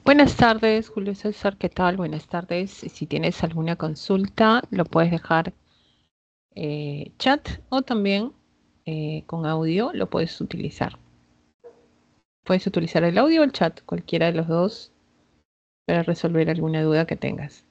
Buenas tardes, Julio César, ¿qué tal? Buenas tardes. Si tienes alguna consulta, lo puedes dejar chat o también con audio lo puedes utilizar. Puedes utilizar el audio o el chat, cualquiera de los dos, para resolver alguna duda que tengas.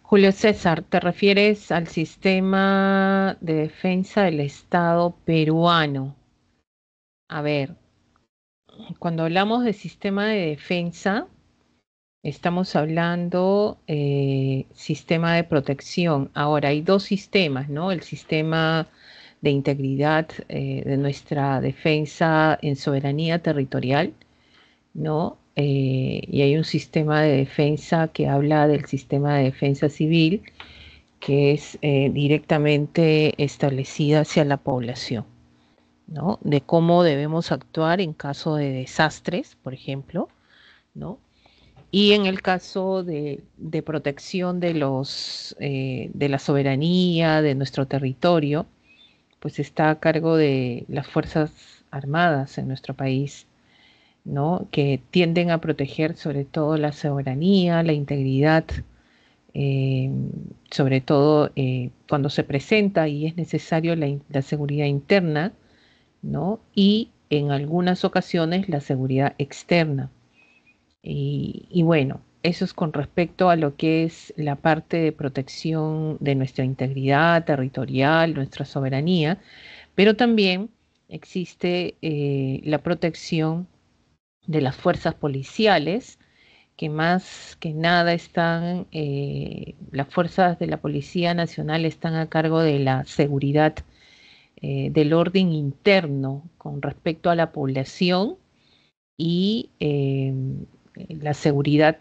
Julio César, ¿te refieres al sistema de defensa del Estado peruano? A ver, cuando hablamos de sistema de defensa, estamos hablando sistema de protección. Ahora, hay dos sistemas, ¿no? El sistema de integridad de nuestra defensa en soberanía territorial, ¿no? Y hay un sistema de defensa que habla del sistema de defensa civil, que es directamente establecida hacia la población, ¿no? De cómo debemos actuar en caso de desastres, por ejemplo, ¿no? Y en el caso de protección de la soberanía, de nuestro territorio, pues está a cargo de las Fuerzas Armadas en nuestro país, ¿no? Que tienden a proteger sobre todo la soberanía, la integridad, eh, sobre todo cuando se presenta y es necesario la seguridad interna, ¿no? Y en algunas ocasiones la seguridad externa. Y bueno, eso es con respecto a lo que es la parte de protección de nuestra integridad territorial, nuestra soberanía, pero también existe la protección de las fuerzas policiales, que más que nada están, las fuerzas de la Policía Nacional están a cargo de la seguridad del orden interno con respecto a la población y la seguridad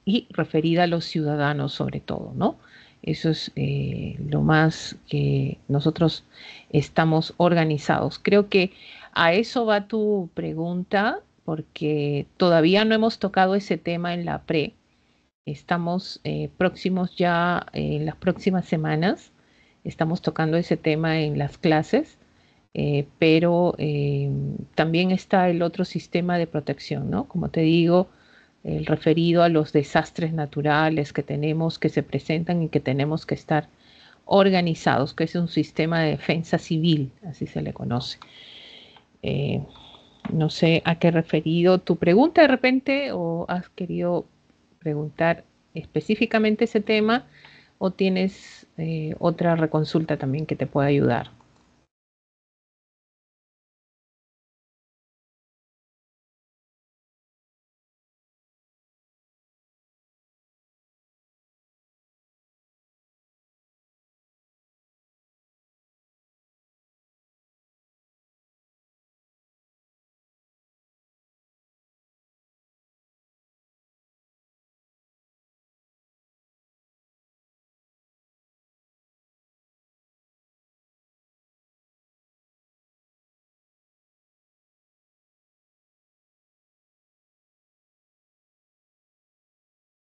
y referida a los ciudadanos sobre todo, ¿no? Eso es lo más que nosotros estamos organizados. Creo que a eso va tu pregunta, porque todavía no hemos tocado ese tema en la pre. Estamos próximos ya en las próximas semanas. Estamos tocando ese tema en las clases, pero también está el otro sistema de protección, ¿no? Como te digo, el referido a los desastres naturales que tenemos, que se presentan y que tenemos que estar organizados, que es un sistema de defensa civil, así se le conoce. Eh, no sé a qué referido tu pregunta de repente o has querido preguntar específicamente ese tema o tienes otra reconsulta también que te pueda ayudar.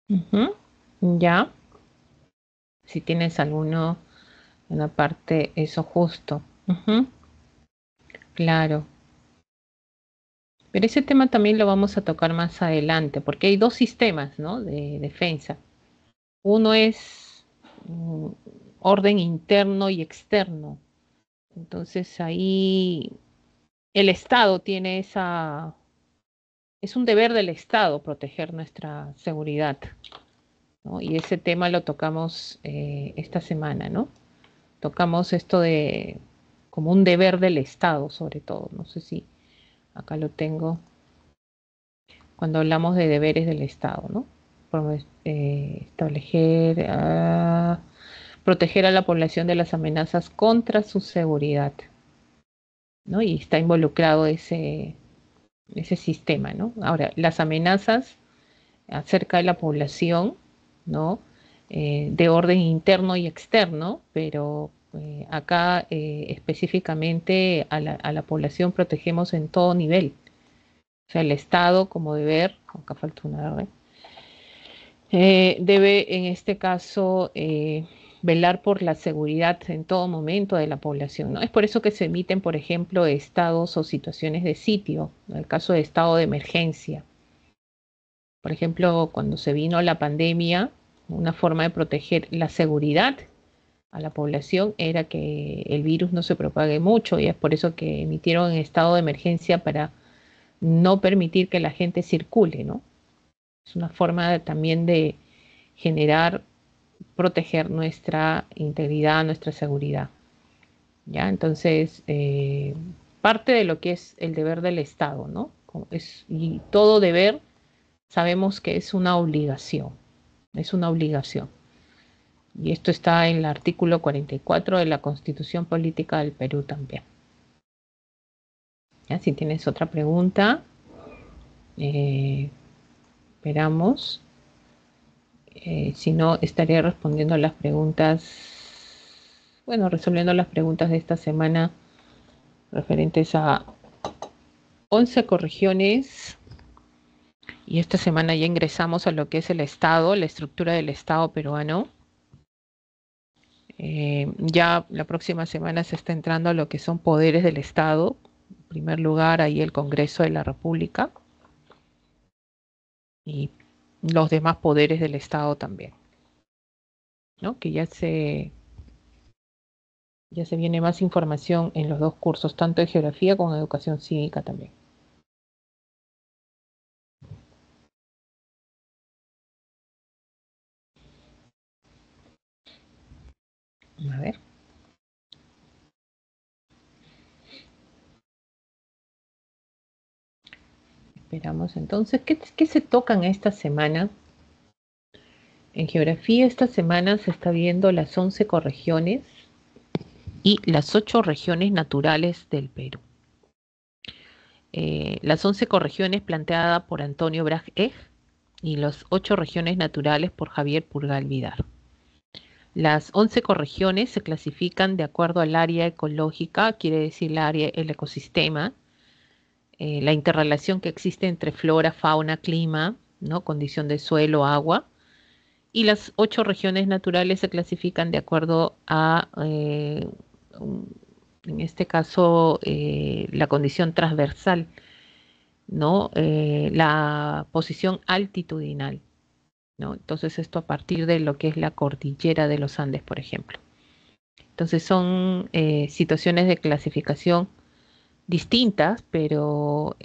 Ujú. Ya, si tienes alguno en la parte, eso justo. Ujú. Claro. Pero ese tema también lo vamos a tocar más adelante, porque hay dos sistemas, ¿no? De defensa. Uno es orden interno y externo. Entonces ahí el Estado tiene es un deber del Estado proteger nuestra seguridad, ¿no? Y ese tema lo tocamos esta semana, ¿no? Tocamos esto de como un deber del Estado, sobre todo. No sé si acá lo tengo, cuando hablamos de deberes del Estado, ¿no? Establecer, proteger a la población de las amenazas contra su seguridad, ¿no? Y está involucrado ese sistema, ¿no? Ahora, las amenazas acerca de la población, ¿no? De orden interno y externo, pero acá específicamente a la población protegemos en todo nivel. O sea, el Estado como deber, acá falta una R, debe en este caso velar por la seguridad en todo momento de la población, ¿no? Es por eso que se emiten, por ejemplo, estados o situaciones de sitio, en el caso de estado de emergencia. Por ejemplo, cuando se vino la pandemia, una forma de proteger la seguridad a la población era que el virus no se propague mucho, y es por eso que emitieron estado de emergencia para no permitir que la gente circule, ¿no? Es una forma también de generar, proteger nuestra integridad, nuestra seguridad. ¿Ya? Entonces, parte de lo que es el deber del Estado, ¿no? Y todo deber sabemos que es una obligación, es una obligación. Y esto está en el artículo 44 de la Constitución Política del Perú también. ¿Ya? Si tienes otra pregunta, esperamos. Si no, estaré respondiendo las preguntas, bueno, resolviendo las preguntas de esta semana referentes a 11 corregiones. Y esta semana ya ingresamos a lo que es el Estado, la estructura del Estado peruano. Ya la próxima semana se está entrando a lo que son poderes del Estado. En primer lugar, ahí el Congreso de la República y los demás poderes del Estado también, ¿no? Que ya se viene más información en los dos cursos, tanto de geografía como de educación cívica también. A ver. Esperamos entonces. ¿Qué se tocan esta semana? En geografía esta semana se está viendo las 11 ecorregiones y las 8 regiones naturales del Perú. Las 11 ecorregiones planteadas por Antonio Braj Ej y las 8 regiones naturales por Javier Purgal Vidar. Las 11 ecorregiones se clasifican de acuerdo al área ecológica, quiere decir el ecosistema, la interrelación que existe entre flora, fauna, clima, ¿no? Condición de suelo, agua. Y las 8 regiones naturales se clasifican de acuerdo a, en este caso, la condición transversal, ¿no? La posición altitudinal, ¿no? Entonces esto a partir de lo que es la cordillera de los Andes, por ejemplo. Entonces son situaciones de clasificación distintas, pero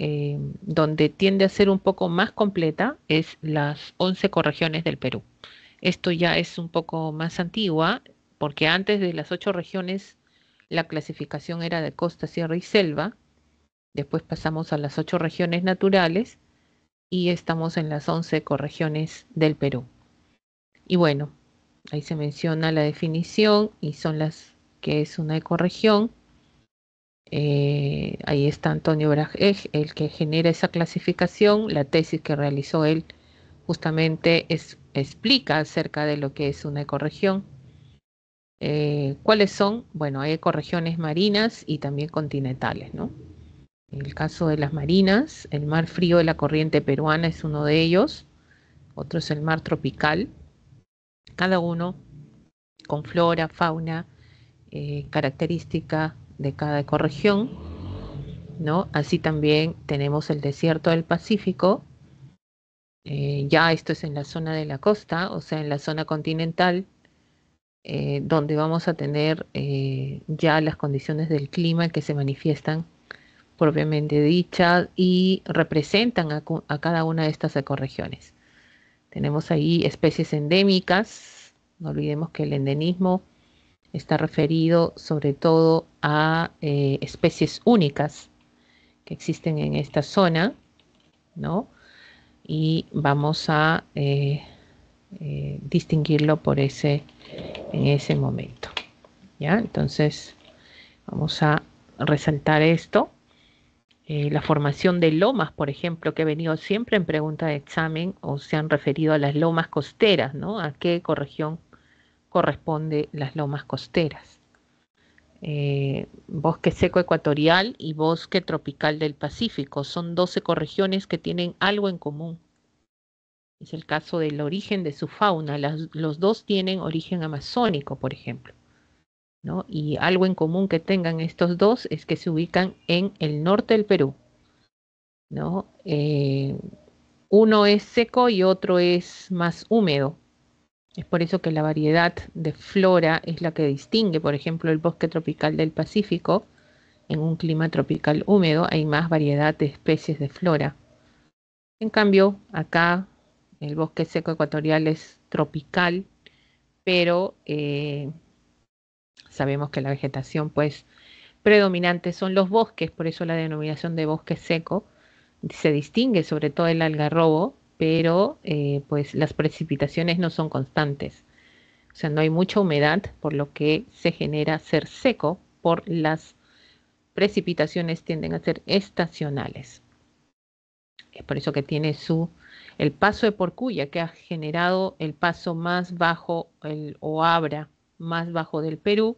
donde tiende a ser un poco más completa es las 11 ecorregiones del Perú. Esto ya es un poco más antigua, porque antes de las 8 regiones la clasificación era de costa, sierra y selva. Después pasamos a las 8 regiones naturales y estamos en las 11 ecorregiones del Perú. Y bueno, ahí se menciona la definición y son las que es una ecorregión. Ahí está Antonio Braj Ej, el que genera esa clasificación. La tesis que realizó él justamente explica acerca de lo que es una ecorregión. ¿Cuáles son? Bueno, hay ecorregiones marinas y también continentales, ¿no? En el caso de las marinas, el mar frío de la corriente peruana es uno de ellos, otro es el mar tropical, cada uno con flora, fauna, característica de cada ecorregión, ¿no? Así también tenemos el desierto del Pacífico, ya esto es en la zona de la costa, o sea, en la zona continental, donde vamos a tener ya las condiciones del clima que se manifiestan propiamente dicha y representan a cada una de estas ecorregiones. Tenemos ahí especies endémicas, no olvidemos que el endemismo está referido sobre todo a especies únicas que existen en esta zona, ¿no? Y vamos a distinguirlo en ese momento, ¿ya? Entonces vamos a resaltar esto. La formación de lomas, por ejemplo, que he venido siempre en pregunta de examen, o se han referido a las lomas costeras, ¿no? ¿A qué ecorregión corresponde las lomas costeras? Bosque seco ecuatorial y bosque tropical del Pacífico. Son 12 ecorregiones que tienen algo en común. Es el caso del origen de su fauna. Los dos tienen origen amazónico, por ejemplo, ¿no? Y algo en común que tengan estos dos es que se ubican en el norte del Perú, ¿no? Uno es seco y otro es más húmedo. Es por eso que la variedad de flora es la que distingue, por ejemplo, el bosque tropical del Pacífico. En un clima tropical húmedo hay más variedad de especies de flora. En cambio, acá el bosque seco ecuatorial es tropical, pero sabemos que la vegetación pues predominante son los bosques, por eso la denominación de bosque seco. Se distingue sobre todo el algarrobo, pero pues las precipitaciones no son constantes. O sea, no hay mucha humedad, por lo que se genera ser seco, por las precipitaciones tienden a ser estacionales. Es por eso que tiene el paso de Porcuya, que ha generado el paso más bajo, o abra más bajo del Perú,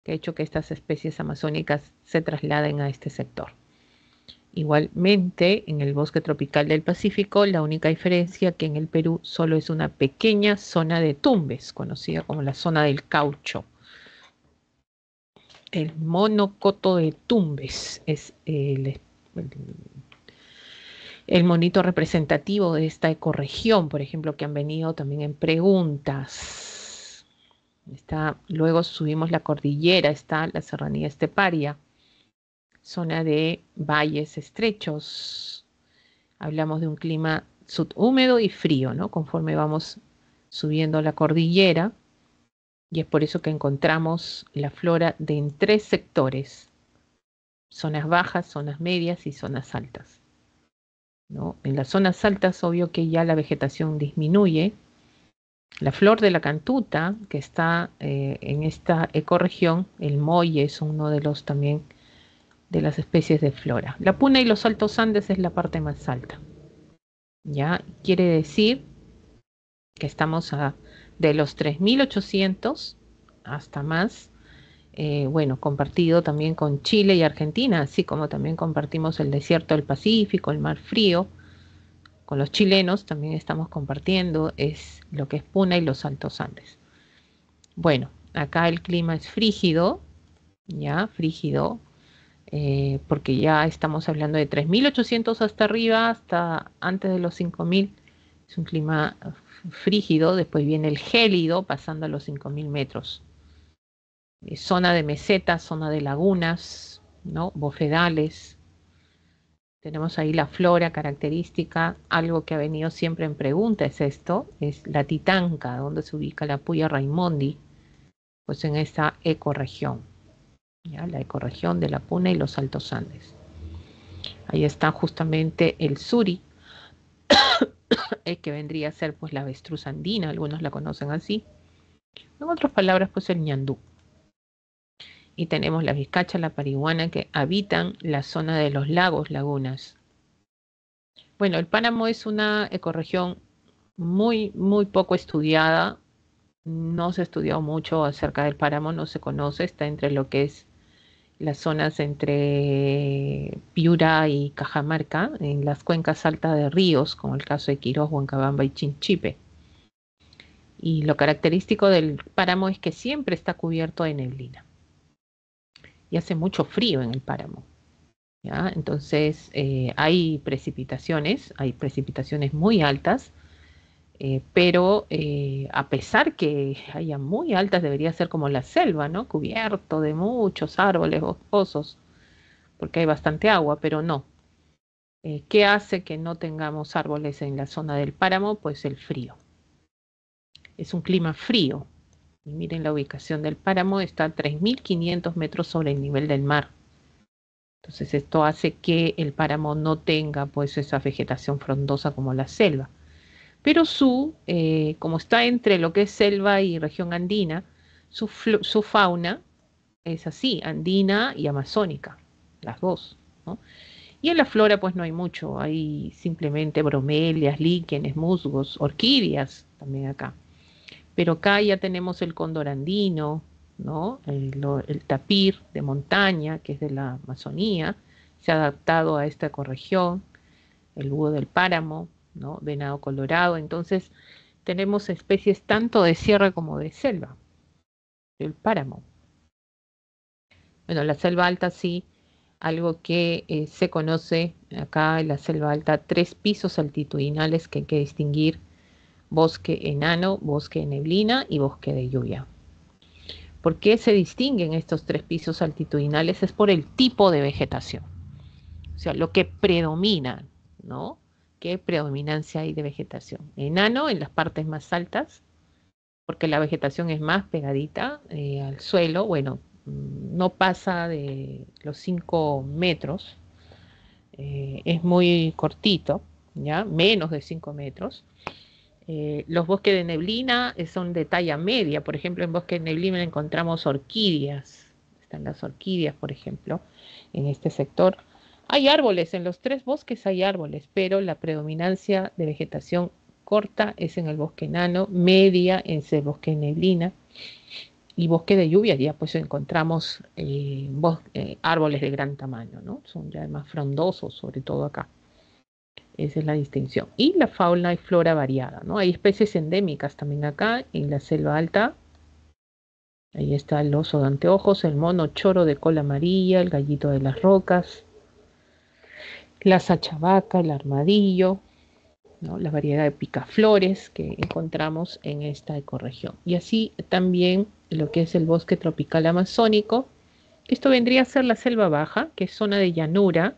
que ha hecho que estas especies amazónicas se trasladen a este sector. Igualmente, en el bosque tropical del Pacífico, la única diferencia es que en el Perú solo es una pequeña zona de tumbes, conocida como la zona del caucho. El monocoto de Tumbes es el monito representativo de esta ecorregión, por ejemplo, que han venido también en preguntas. Luego subimos la cordillera, está la serranía esteparia, zona de valles estrechos. Hablamos de un clima subhúmedo y frío, ¿no? Conforme vamos subiendo la cordillera, y es por eso que encontramos la flora en 3 sectores: zonas bajas, zonas medias y zonas altas, ¿no? En las zonas altas, obvio que ya la vegetación disminuye. La flor de la cantuta, que está en esta ecorregión, el molle es uno de los también de las especies de flora. La puna y los Altos Andes es la parte más alta. ¿Ya? Quiere decir que estamos de los 3.800 hasta más, bueno, compartido también con Chile y Argentina, así como también compartimos el desierto del Pacífico, el mar frío. Con los chilenos también estamos compartiendo lo que es Puna y los Altos Andes. Bueno, acá el clima es frígido, ya, frígido, porque ya estamos hablando de 3.800 hasta arriba, hasta antes de los 5.000. Es un clima frígido, después viene el gélido, pasando a los 5.000 metros. Zona de mesetas, zona de lagunas, ¿no? Bofedales. Tenemos ahí la flora característica. Algo que ha venido siempre en pregunta es la Titanca, donde se ubica la Puya Raimondi, pues en esta ecorregión, ¿ya? La ecorregión de la Puna y los Altos Andes. Ahí está justamente el suri, que vendría a ser pues la avestruz andina, algunos la conocen así. En otras palabras, pues el ñandú. Y tenemos la vizcacha, la parihuana, que habitan la zona de los lagos, lagunas. Bueno, el páramo es una ecorregión muy, muy poco estudiada. No se ha estudiado mucho acerca del páramo, no se conoce. Está entre lo que es las zonas entre Piura y Cajamarca, en las cuencas altas de ríos, como el caso de Quirós, Huancabamba y Chinchipe. Y lo característico del páramo es que siempre está cubierto de neblina. Y hace mucho frío en el páramo, ¿ya? Entonces hay precipitaciones muy altas, pero a pesar que haya muy altas, debería ser como la selva, ¿no? Cubierto de muchos árboles boscosos. porque hay bastante agua, pero no. ¿Qué hace que no tengamos árboles en la zona del páramo? Pues el frío. Es un clima frío. Y miren la ubicación del páramo, está a 3.500 metros sobre el nivel del mar. Entonces esto hace que el páramo no tenga pues esa vegetación frondosa como la selva. Pero como está entre lo que es selva y región andina, su fauna es así, andina y amazónica, las dos, ¿no? Y en la flora pues no hay mucho, hay simplemente bromelias, líquenes, musgos, orquídeas también acá. Pero acá ya tenemos el cóndor andino, ¿no? El tapir de montaña, que es de la Amazonía, se ha adaptado a esta ecorregión, el búho del páramo, ¿no? Venado colorado. Entonces tenemos especies tanto de sierra como de selva, del páramo. Bueno, la selva alta sí, algo que se conoce acá en la selva alta, 3 pisos altitudinales que hay que distinguir: bosque enano, bosque de neblina y bosque de lluvia. ¿Por qué se distinguen estos 3 pisos altitudinales? Es por el tipo de vegetación, o sea, lo que predomina, ¿no? ¿Qué predominancia hay de vegetación? Enano en las partes más altas, porque la vegetación es más pegadita al suelo, bueno, no pasa de los 5 metros, es muy cortito, ¿ya? Menos de 5 metros. Los bosques de neblina son de talla media. Por ejemplo, en bosque de neblina encontramos orquídeas. Están las orquídeas, por ejemplo, en este sector. Hay árboles, en los 3 bosques hay árboles, pero la predominancia de vegetación corta es en el bosque enano, media en el bosque de neblina y bosque de lluvia. Ya pues encontramos árboles de gran tamaño, ¿no? Son ya más frondosos, sobre todo acá. Esa es la distinción. Y la fauna y flora variada, ¿no? Hay especies endémicas también acá en la selva alta. Ahí está el oso de anteojos, el mono choro de cola amarilla, el gallito de las rocas, la sachavaca, el armadillo, ¿no? La variedad de picaflores que encontramos en esta ecorregión. Y así también lo que es el bosque tropical amazónico. Esto vendría a ser la selva baja, que es zona de llanura,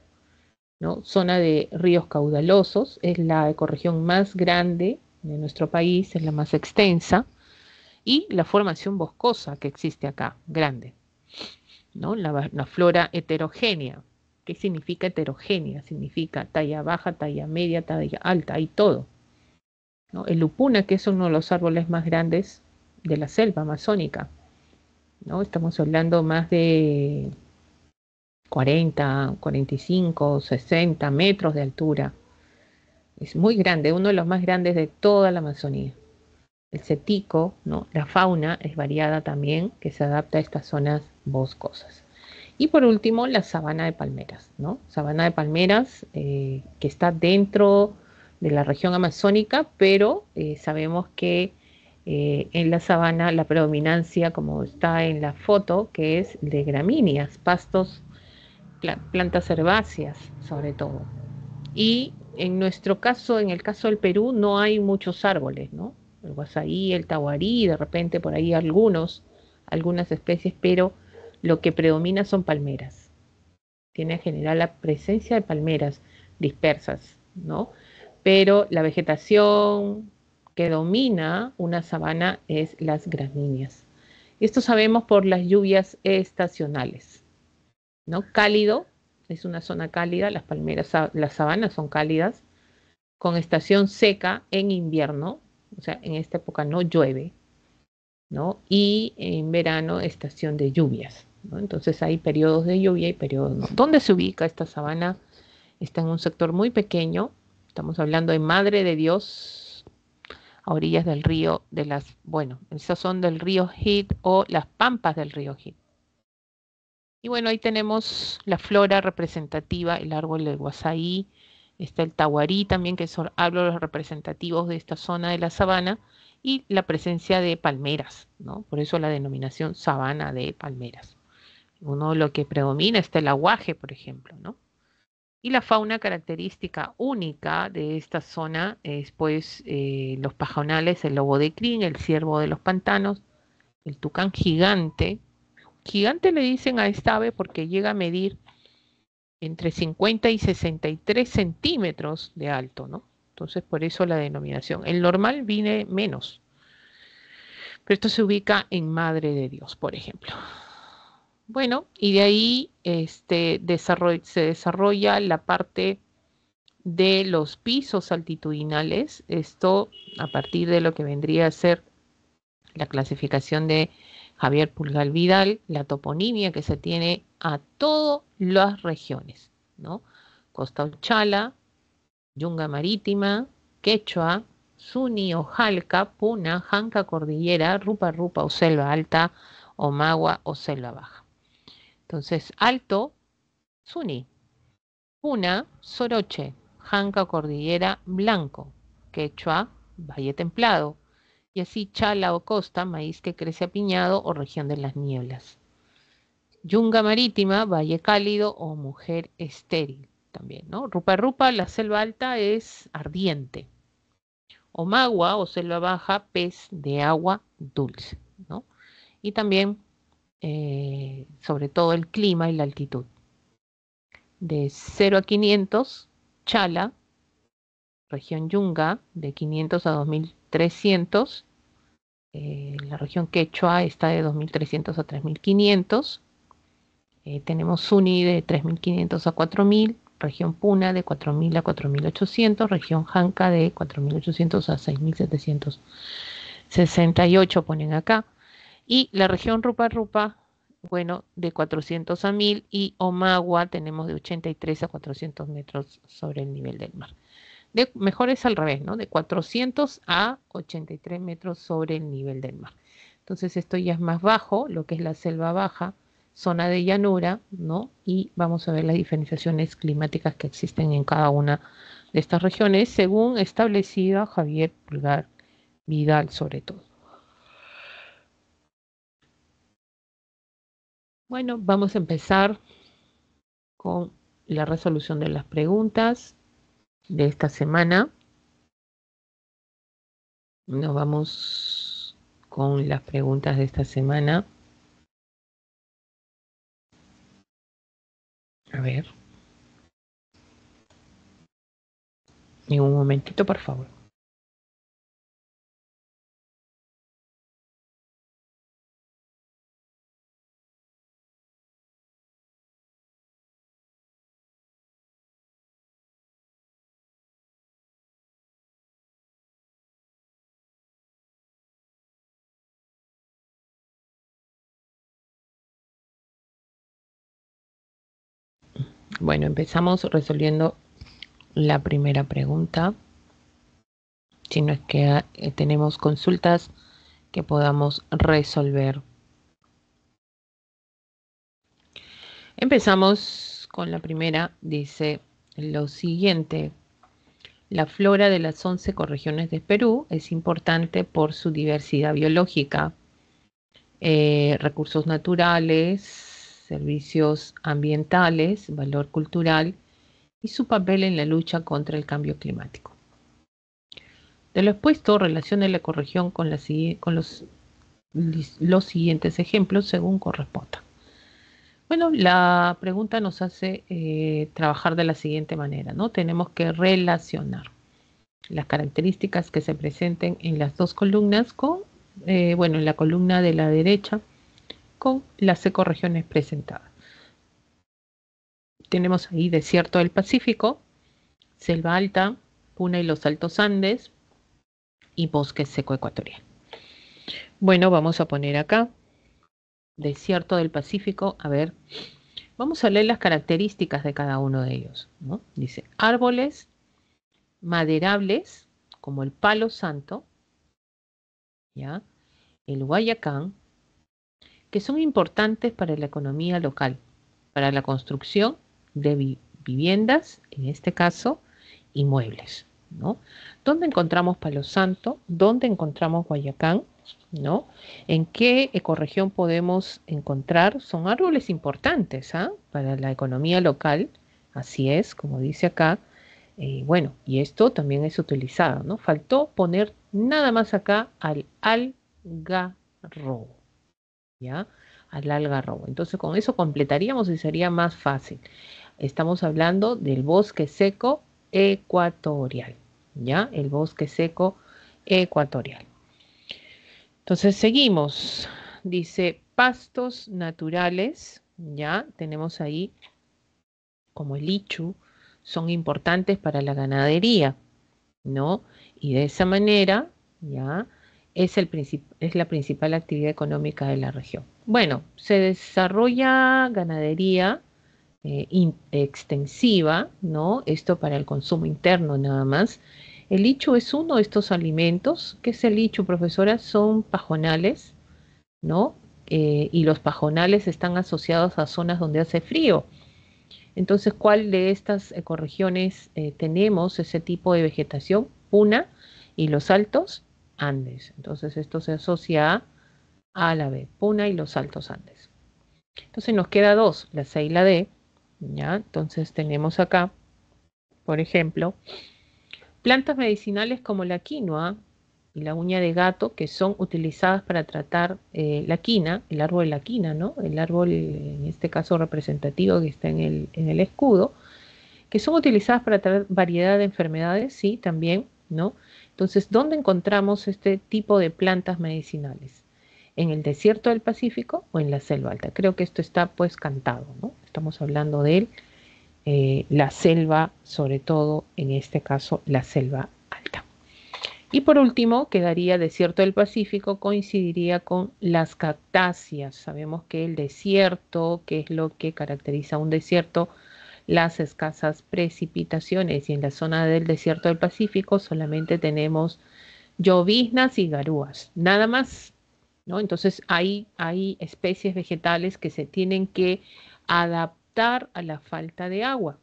¿no? Zona de ríos caudalosos, es la ecorregión más grande de nuestro país, es la más extensa, y la formación boscosa que existe acá, grande, ¿no? La flora heterogénea. ¿Qué significa heterogénea? Significa talla baja, talla media, talla alta, hay todo, ¿no? El lupuna, que es uno de los árboles más grandes de la selva amazónica, ¿no? Estamos hablando más de 40, 45, 60 metros de altura. Es muy grande, uno de los más grandes de toda la Amazonía. El cetico, ¿no? La fauna es variada también, que se adapta a estas zonas boscosas. Y por último, la sabana de palmeras, ¿no? Sabana de palmeras que está dentro de la región amazónica, pero sabemos que en la sabana la predominancia, como está en la foto, que es de gramíneas, pastos, plantas herbáceas sobre todo. Y en nuestro caso, en el caso del Perú, no hay muchos árboles, ¿no? El guasaí, el tahuarí, de repente por ahí algunas especies, pero lo que predomina son palmeras. Tiene en general la presencia de palmeras dispersas, ¿no? Pero la vegetación que domina una sabana es las gramíneas. Esto sabemos por las lluvias estacionales, ¿no? Cálido, es una zona cálida, las palmeras, las sabanas son cálidas, con estación seca en invierno, o sea, en esta época no llueve, ¿no? Y en verano estación de lluvias, ¿no? Entonces hay periodos de lluvia y periodos no. ¿Dónde se ubica esta sabana? Está en un sector muy pequeño, estamos hablando de Madre de Dios, a orillas del río, bueno, esas son del río Hit o las pampas del río Hit. Y bueno, ahí tenemos la flora representativa, el árbol del guasaí, está el tahuarí también, que son árboles representativos de esta zona de la sabana, y la presencia de palmeras, ¿no? Por eso la denominación sabana de palmeras. Uno lo que predomina está el aguaje, por ejemplo, ¿no? Y la fauna característica única de esta zona es pues los pajonales, el lobo de crin, el ciervo de los pantanos, el tucán gigante. Gigante le dicen a esta ave porque llega a medir entre 50 y 63 centímetros de alto, ¿no? Entonces, por eso la denominación. El normal viene menos, pero esto se ubica en Madre de Dios, por ejemplo. Bueno, y de ahí se desarrolla la parte de los pisos altitudinales, esto a partir de lo que vendría a ser la clasificación de Javier Pulgar Vidal, la toponimia que se tiene a todas las regiones, ¿no? Costa Uchala, Yunga Marítima, Quechua, Suni o Jalca, Puna, Janca Cordillera, Rupa Rupa o Selva Alta, Omagua o Selva Baja. Entonces, Alto, Suni, Puna, Soroche, Janca Cordillera, Blanco, Quechua, Valle Templado, y así Chala o Costa, maíz que crece apiñado o región de las nieblas. Yunga Marítima, Valle Cálido o mujer estéril también, ¿no? Rupa Rupa, la selva alta es ardiente. Omagua o selva baja, pez de agua dulce, ¿no? Y también, sobre todo, el clima y la altitud. De 0 a 500, Chala, región Yunga, de 500 a 2300. La región Quechua está de 2300 a 3500. Tenemos Suni de 3500 a 4000. Región Puna de 4000 a 4800. Región Janca de 4800 a 6768 ponen acá. Y la región Rupa Rupa, bueno, de 400 a 1000. Y Omagua tenemos de 83 a 400 metros sobre el nivel del mar. Mejor es al revés, ¿no? De 400 a 83 metros sobre el nivel del mar. Entonces esto ya es más bajo, lo que es la selva baja, zona de llanura, ¿no? Y vamos a ver las diferenciaciones climáticas que existen en cada una de estas regiones, según establecida Javier Pulgar Vidal, sobre todo. Bueno, vamos a empezar con la resolución de las preguntas de esta semana. Nos vamos con las preguntas de esta semana. A ver. En un momentito, por favor. Bueno, empezamos resolviendo la primera pregunta. Si no es que tenemos consultas que podamos resolver. Empezamos con la primera. Dice lo siguiente. La flora de las 11 ecorregiones de Perú es importante por su diversidad biológica, recursos naturales, servicios ambientales, valor cultural y su papel en la lucha contra el cambio climático. De lo expuesto, relacione la ecorregión con los siguientes ejemplos según corresponda. Bueno, la pregunta nos hace trabajar de la siguiente manera, ¿no? Tenemos que relacionar las características que se presenten en las dos columnas con, bueno, en la columna de la derecha con las ecorregiones presentadas. Tenemos ahí desierto del Pacífico, selva alta, Puna y los Altos Andes y bosque seco ecuatorial. Bueno, vamos a poner acá desierto del Pacífico. A ver, vamos a leer las características de cada uno de ellos, ¿no? Dice árboles maderables como el palo santo, ¿ya? El guayacán, que son importantes para la economía local, para la construcción de viviendas, en este caso, inmuebles, ¿no? ¿Dónde encontramos Palo Santo? ¿Dónde encontramos Guayacán? ¿No? ¿En qué ecorregión podemos encontrar? Son árboles importantes, ¿ah? Para la economía local, así es, como dice acá. Bueno, y esto también es utilizado, ¿no? Faltó poner nada más acá al algarrobo, ¿ya? Al algarrobo. Entonces con eso completaríamos y sería más fácil. Estamos hablando del bosque seco ecuatorial, ¿ya? El bosque seco ecuatorial. Entonces seguimos. Dice pastos naturales, ya tenemos ahí como el ichu, son importantes para la ganadería, ¿no? Y de esa manera, ya, es la principal actividad económica de la región. Bueno, se desarrolla ganadería extensiva, ¿no? Esto para el consumo interno nada más. El lichu es uno de estos alimentos. ¿Qué es el lichu, profesora? Son pajonales, ¿no? Y los pajonales están asociados a zonas donde hace frío. Entonces, ¿cuál de estas ecorregiones tenemos ese tipo de vegetación? Puna y los altos Andes. Entonces, esto se asocia a la B, Puna y los altos Andes. Entonces, nos queda dos, la C y la D. ¿Ya? Entonces, tenemos acá, por ejemplo, plantas medicinales como la quinoa y la uña de gato, que son utilizadas para tratar la quina, el árbol de la quina, ¿no? El árbol, en este caso representativo que está en el escudo, que son utilizadas para tratar variedad de enfermedades, sí, también, ¿no? Entonces, ¿dónde encontramos este tipo de plantas medicinales? ¿En el desierto del Pacífico o en la selva alta? Creo que esto está pues cantado, ¿no? Estamos hablando de la selva, sobre todo en este caso la selva alta. Y por último, quedaría desierto del Pacífico, coincidiría con las cactáceas. Sabemos que el desierto, que es lo que caracteriza un desierto, las escasas precipitaciones, y en la zona del desierto del Pacífico solamente tenemos lloviznas y garúas, nada más, ¿no? Entonces hay especies vegetales que se tienen que adaptar a la falta de agua,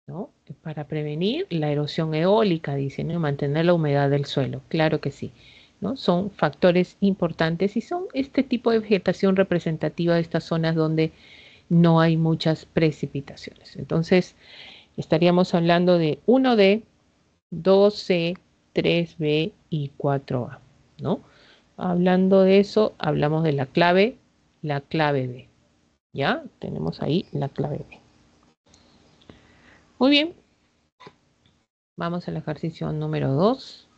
¿no? Para prevenir la erosión eólica, dicen, ¿no? Mantener la humedad del suelo, claro que sí, ¿no? Son factores importantes y son este tipo de vegetación representativa de estas zonas donde no hay muchas precipitaciones. Entonces, estaríamos hablando de 1D, 2C, 3B y 4A, ¿no? Hablando de eso, hablamos de la clave B. ¿Ya? Tenemos ahí la clave B. Muy bien. Vamos al ejercicio número 2.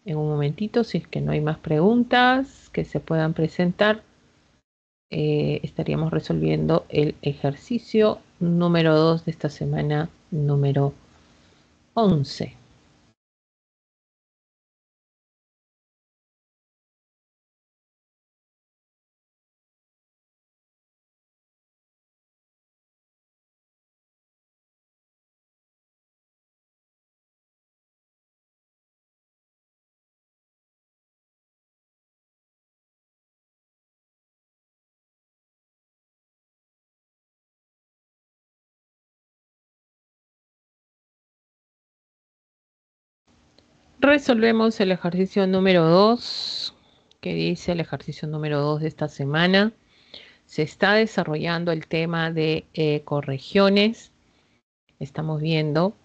En un momentito, si es que no hay más preguntas que se puedan presentar, estaríamos resolviendo el ejercicio número 2 de esta semana número 11. Resolvemos el ejercicio número 2, que dice el ejercicio número 2 de esta semana. Se está desarrollando el tema de ecorregiones. Estamos viendo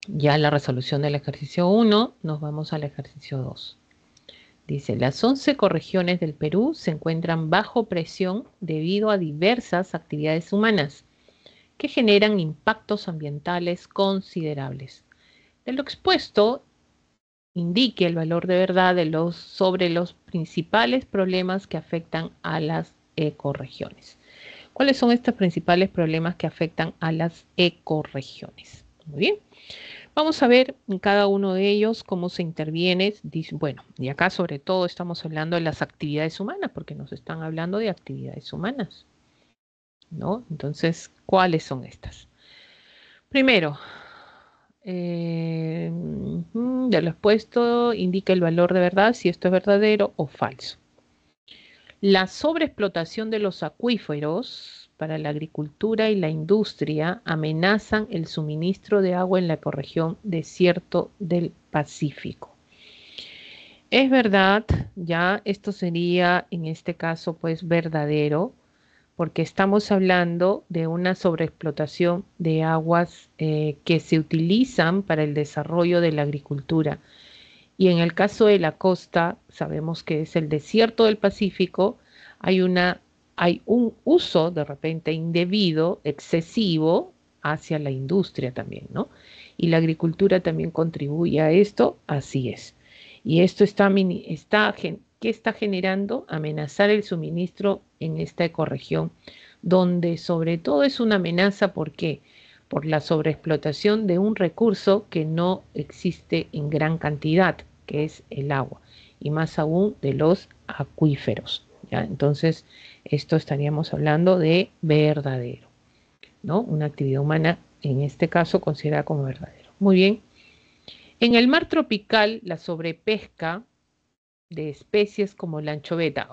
ya la resolución del ejercicio 1. Nos vamos al ejercicio 2. Dice, las 11 ecorregiones del Perú se encuentran bajo presión debido a diversas actividades humanas que generan impactos ambientales considerables. De lo expuesto, indique el valor de verdad sobre los principales problemas que afectan a las ecorregiones. ¿Cuáles son estos principales problemas que afectan a las ecorregiones? Muy bien. Vamos a ver en cada uno de ellos cómo se interviene. Bueno, y acá sobre todo estamos hablando de las actividades humanas, porque nos están hablando de actividades humanas, ¿no? Entonces, ¿cuáles son estas? Primero, de lo expuesto indica el valor de verdad, si esto es verdadero o falso. La sobreexplotación de los acuíferos para la agricultura y la industria amenazan el suministro de agua en la ecorregión desierto del Pacífico. Es verdad, ya esto sería en este caso pues verdadero, porque estamos hablando de una sobreexplotación de aguas que se utilizan para el desarrollo de la agricultura. Y en el caso de la costa, sabemos que es el desierto del Pacífico, hay una hay un uso de repente indebido, excesivo, hacia la industria también, ¿no? Y la agricultura también contribuye a esto, así es. Y esto ¿qué está generando? Amenazar el suministro en esta ecorregión, donde sobre todo es una amenaza, ¿por qué? Por la sobreexplotación de un recurso que no existe en gran cantidad, que es el agua, y más aún de los acuíferos, ¿ya? Entonces, esto estaríamos hablando de verdadero, ¿no? Una actividad humana, en este caso, considerada como verdadero. Muy bien. En el mar tropical, la sobrepesca de especies como la anchoveta,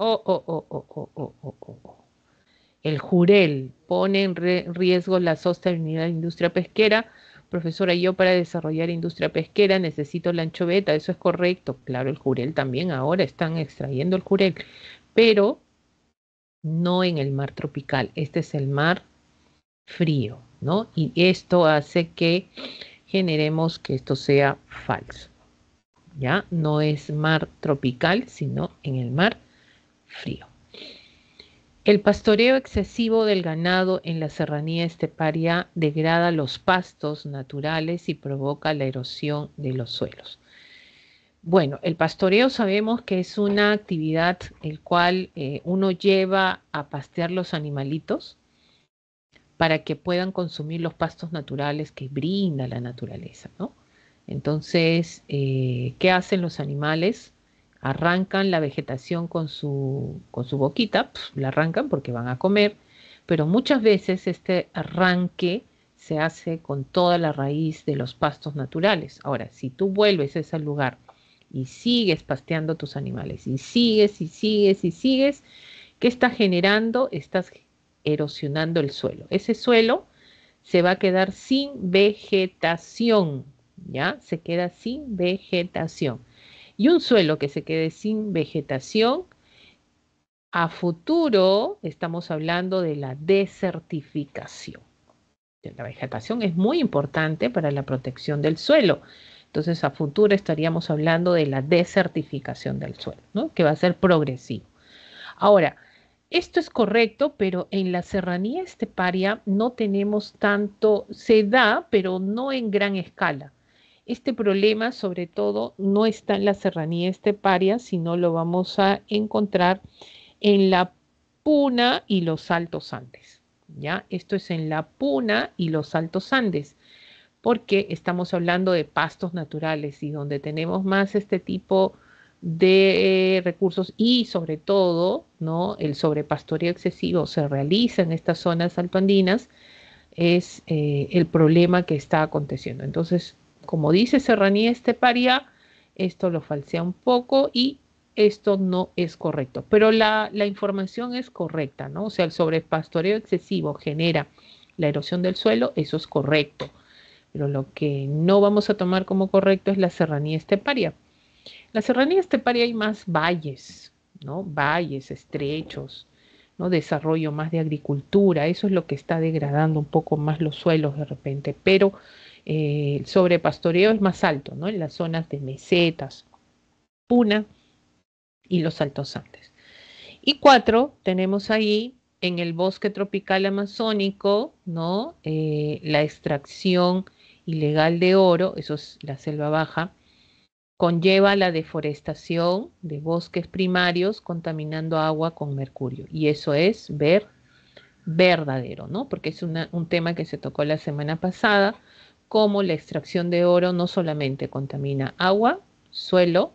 el jurel pone en riesgo la sostenibilidad de la industria pesquera. Profesora, yo para desarrollar industria pesquera necesito la anchoveta, eso es correcto. Claro, el jurel también, ahora están extrayendo el jurel, pero no en el mar tropical. Este es el mar frío, ¿no? Y esto hace que generemos que esto sea falso. ¿Ya? No es mar tropical, sino en el mar frío. El pastoreo excesivo del ganado en la serranía esteparia degrada los pastos naturales y provoca la erosión de los suelos. Bueno, el pastoreo sabemos que es una actividad el cual uno lleva a pastear los animalitos para que puedan consumir los pastos naturales que brinda la naturaleza, ¿no? Entonces, ¿qué hacen los animales? Arrancan la vegetación con su boquita, la arrancan porque van a comer, pero muchas veces este arranque se hace con toda la raíz de los pastos naturales. Ahora, si tú vuelves a ese lugar y sigues pasteando tus animales, y sigues, y sigues, y sigues, ¿qué estás generando? Estás erosionando el suelo. Ese suelo se va a quedar sin vegetación, ¿ya? Se queda sin vegetación. Y un suelo que se quede sin vegetación, a futuro estamos hablando de la desertificación. La vegetación es muy importante para la protección del suelo. Entonces, a futuro estaríamos hablando de la desertificación del suelo, ¿no? Que va a ser progresivo. Ahora, esto es correcto, pero en la serranía esteparia no tenemos tanto, se da, pero no en gran escala. Este problema, sobre todo, no está en la serranía esteparia, sino lo vamos a encontrar en la Puna y los Altos Andes. ¿Ya? Esto es en la Puna y los Altos Andes, porque estamos hablando de pastos naturales y donde tenemos más este tipo de recursos y sobre todo, ¿no? El sobrepastoreo excesivo se realiza en estas zonas altoandinas, es el problema que está aconteciendo. Entonces, como dice Serranía Esteparia, esto lo falsea un poco y esto no es correcto, pero la información es correcta, ¿no? O sea, el sobrepastoreo excesivo genera la erosión del suelo, eso es correcto, pero lo que no vamos a tomar como correcto es la serranía esteparia. La serranía esteparia hay más valles, ¿no? Valles estrechos, ¿no? Desarrollo más de agricultura, eso es lo que está degradando un poco más los suelos de repente, pero el sobrepastoreo es más alto, ¿no? En las zonas de mesetas, Puna y los Altos Andes. Y 4, tenemos ahí en el bosque tropical amazónico, ¿no? La extracción ilegal de oro, eso es la selva baja, conlleva la deforestación de bosques primarios contaminando agua con mercurio. Y eso es verdadero, ¿no? Porque es un tema que se tocó la semana pasada, cómo la extracción de oro no solamente contamina agua, suelo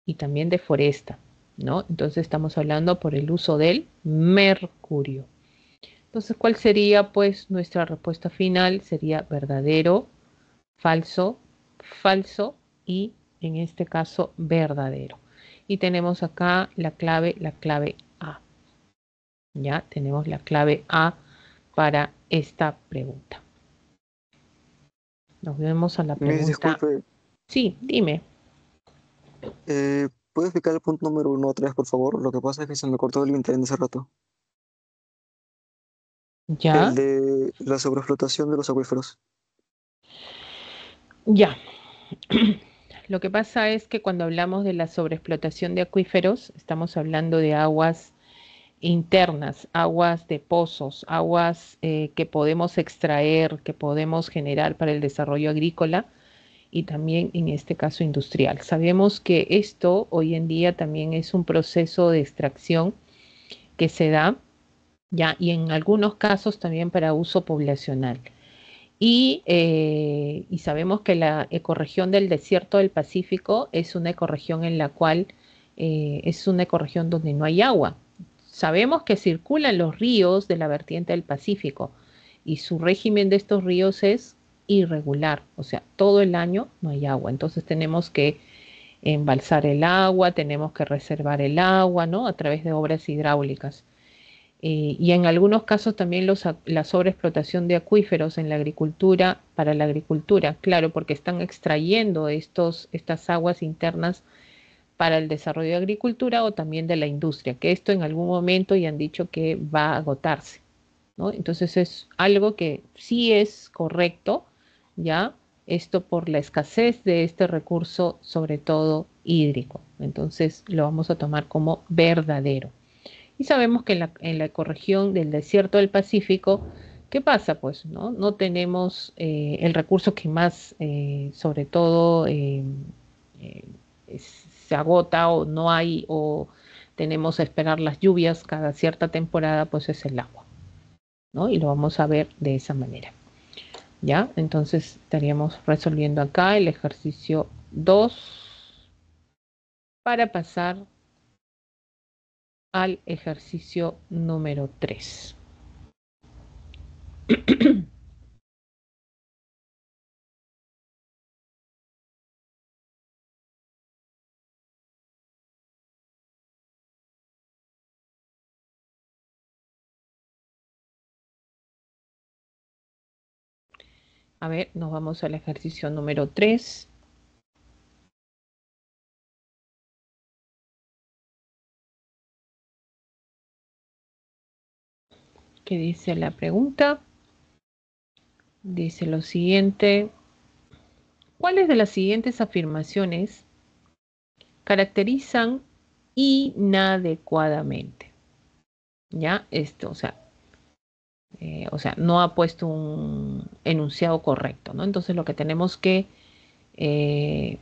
y también deforesta, ¿no? Entonces estamos hablando por el uso del mercurio. Entonces, ¿cuál sería pues nuestra respuesta final? Sería verdadero, falso, falso y en este caso verdadero. Y tenemos acá la clave A. Ya tenemos la clave A para esta pregunta. Nos vemos a la Miss, pregunta. disculpe, Sí, dime. ¿puede explicar el punto número 1 otra vez, por favor? Lo que pasa es que se me cortó el internet hace rato. El Ya, de la sobreexplotación de los acuíferos. ya. Lo que pasa es que cuando hablamos de la sobreexplotación de acuíferos, estamos hablando de aguas internas, aguas de pozos, aguas que podemos extraer, que podemos generar para el desarrollo agrícola y también en este caso industrial. Sabemos que esto hoy en día también es un proceso de extracción que se da ya y en algunos casos también para uso poblacional. Y sabemos que la ecorregión del desierto del Pacífico es una ecorregión en la cual es una ecorregión donde no hay agua. Sabemos que circulan los ríos de la vertiente del Pacífico y su régimen de estos ríos es irregular, o sea, todo el año no hay agua. Entonces tenemos que embalsar el agua, tenemos que reservar el agua, ¿no? A través de obras hidráulicas. Y en algunos casos también la sobreexplotación de acuíferos en la agricultura, para la agricultura, claro, porque están extrayendo estas aguas internas para el desarrollo de agricultura o también de la industria, que esto en algún momento ya han dicho que va a agotarse, ¿no? Entonces es algo que sí es correcto, ¿ya? Esto por la escasez de este recurso, sobre todo hídrico. Entonces lo vamos a tomar como verdadero. Y sabemos que en la ecorregión del desierto del Pacífico, ¿qué pasa? Pues no tenemos el recurso que más, sobre todo, eh, se agota o no hay o tenemos que esperar las lluvias cada cierta temporada, pues es el agua, ¿no? Y lo vamos a ver de esa manera. ¿Ya? Entonces estaríamos resolviendo acá el ejercicio 2 para pasar al ejercicio número 3. A ver, nos vamos al ejercicio número 3. ¿Qué dice la pregunta? Dice lo siguiente. ¿Cuáles de las siguientes afirmaciones caracterizan inadecuadamente? ¿Ya? Esto, o sea, no ha puesto un enunciado correcto, ¿no? Entonces lo que tenemos que eh,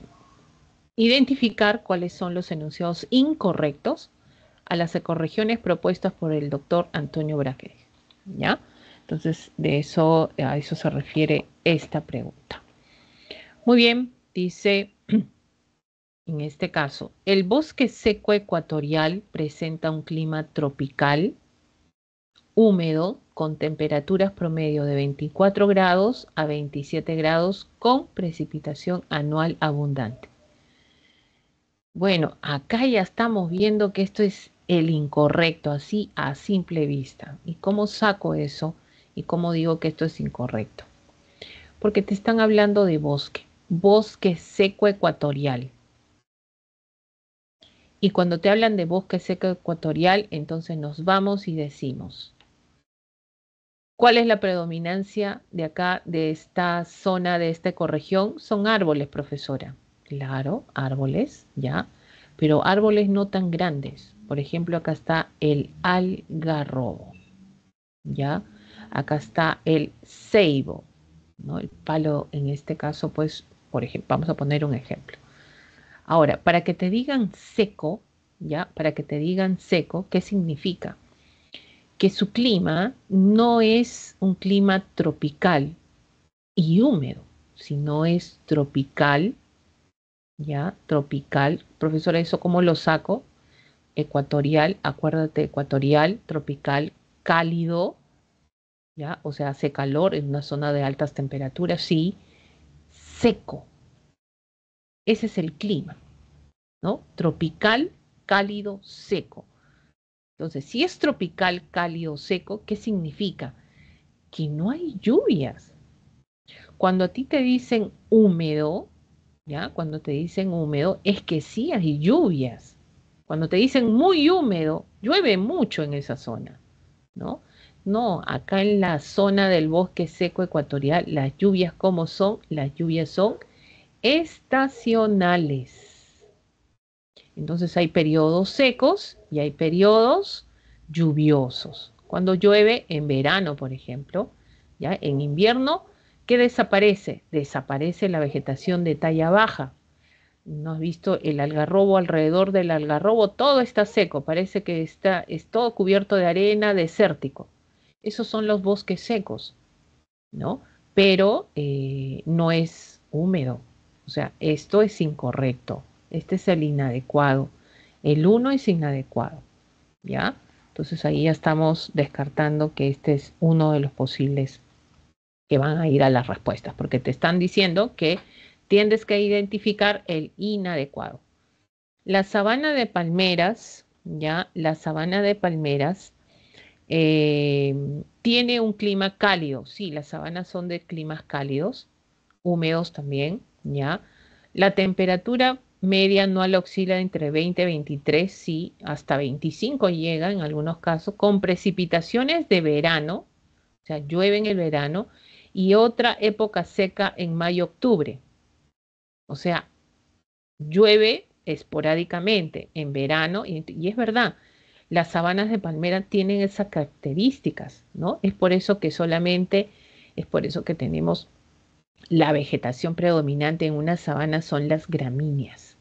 identificar cuáles son los enunciados incorrectos a las ecorregiones propuestas por el doctor Antonio Braque, ¿ya? Entonces, a eso se refiere esta pregunta. Muy bien, dice en este caso, el bosque seco ecuatorial presenta un clima tropical, húmedo, con temperaturas promedio de 24 grados a 27 grados, con precipitación anual abundante. Bueno, acá ya estamos viendo que esto es el incorrecto, así a simple vista. ¿Y cómo saco eso? ¿Y cómo digo que esto es incorrecto? Porque te están hablando de bosque seco ecuatorial. Y cuando te hablan de bosque seco ecuatorial, entonces nos vamos y decimos, ¿cuál es la predominancia de acá, de esta zona, de esta ecorregión? Son árboles, profesora. Claro, árboles, ya, pero árboles no tan grandes. Por ejemplo, acá está el algarrobo, ¿ya? Acá está el ceibo, ¿no? El palo, en este caso, pues, por ejemplo, vamos a poner un ejemplo. Ahora, para que te digan seco, ¿ya? Para que te digan seco, ¿qué significa? Que su clima no es un clima tropical y húmedo, sino es tropical, ¿ya? Tropical. Profesora, ¿eso cómo lo saco? Ecuatorial, acuérdate, ecuatorial, tropical, cálido, ¿ya? O sea, hace calor en una zona de altas temperaturas, sí, seco. Ese es el clima, ¿no? Tropical, cálido, seco. Entonces, si es tropical, cálido, seco, ¿qué significa? Que no hay lluvias. Cuando a ti te dicen húmedo, ¿ya? Cuando te dicen húmedo, es que sí hay lluvias. Cuando te dicen muy húmedo, llueve mucho en esa zona, ¿no? No, acá en la zona del bosque seco ecuatorial, las lluvias como son, las lluvias son estacionales. Entonces hay periodos secos y hay periodos lluviosos. Cuando llueve en verano, por ejemplo, ¿ya? En invierno, ¿qué desaparece? Desaparece la vegetación de talla baja. ¿No has visto el algarrobo alrededor del algarrobo? Todo está seco, parece que es todo cubierto de arena, desértico. Esos son los bosques secos, ¿no? Pero no es húmedo. O sea, esto es incorrecto. Este es el inadecuado. El uno es inadecuado, ¿ya? Entonces ahí ya estamos descartando que este es uno de los posibles que van a ir a las respuestas, porque te están diciendo que tienes que identificar el inadecuado. La sabana de palmeras, ¿ya? La sabana de palmeras tiene un clima cálido. Sí, las sabanas son de climas cálidos, húmedos también, ¿ya? La temperatura media anual oscila entre 20 y 23, sí, hasta 25 llega en algunos casos, con precipitaciones de verano, o sea, llueve en el verano, y otra época seca en mayo-octubre. O sea, llueve esporádicamente en verano, y es verdad, las sabanas de palmera tienen esas características, ¿no? Es por eso que solamente, es por eso que tenemos la vegetación predominante en una sabana son las gramíneas,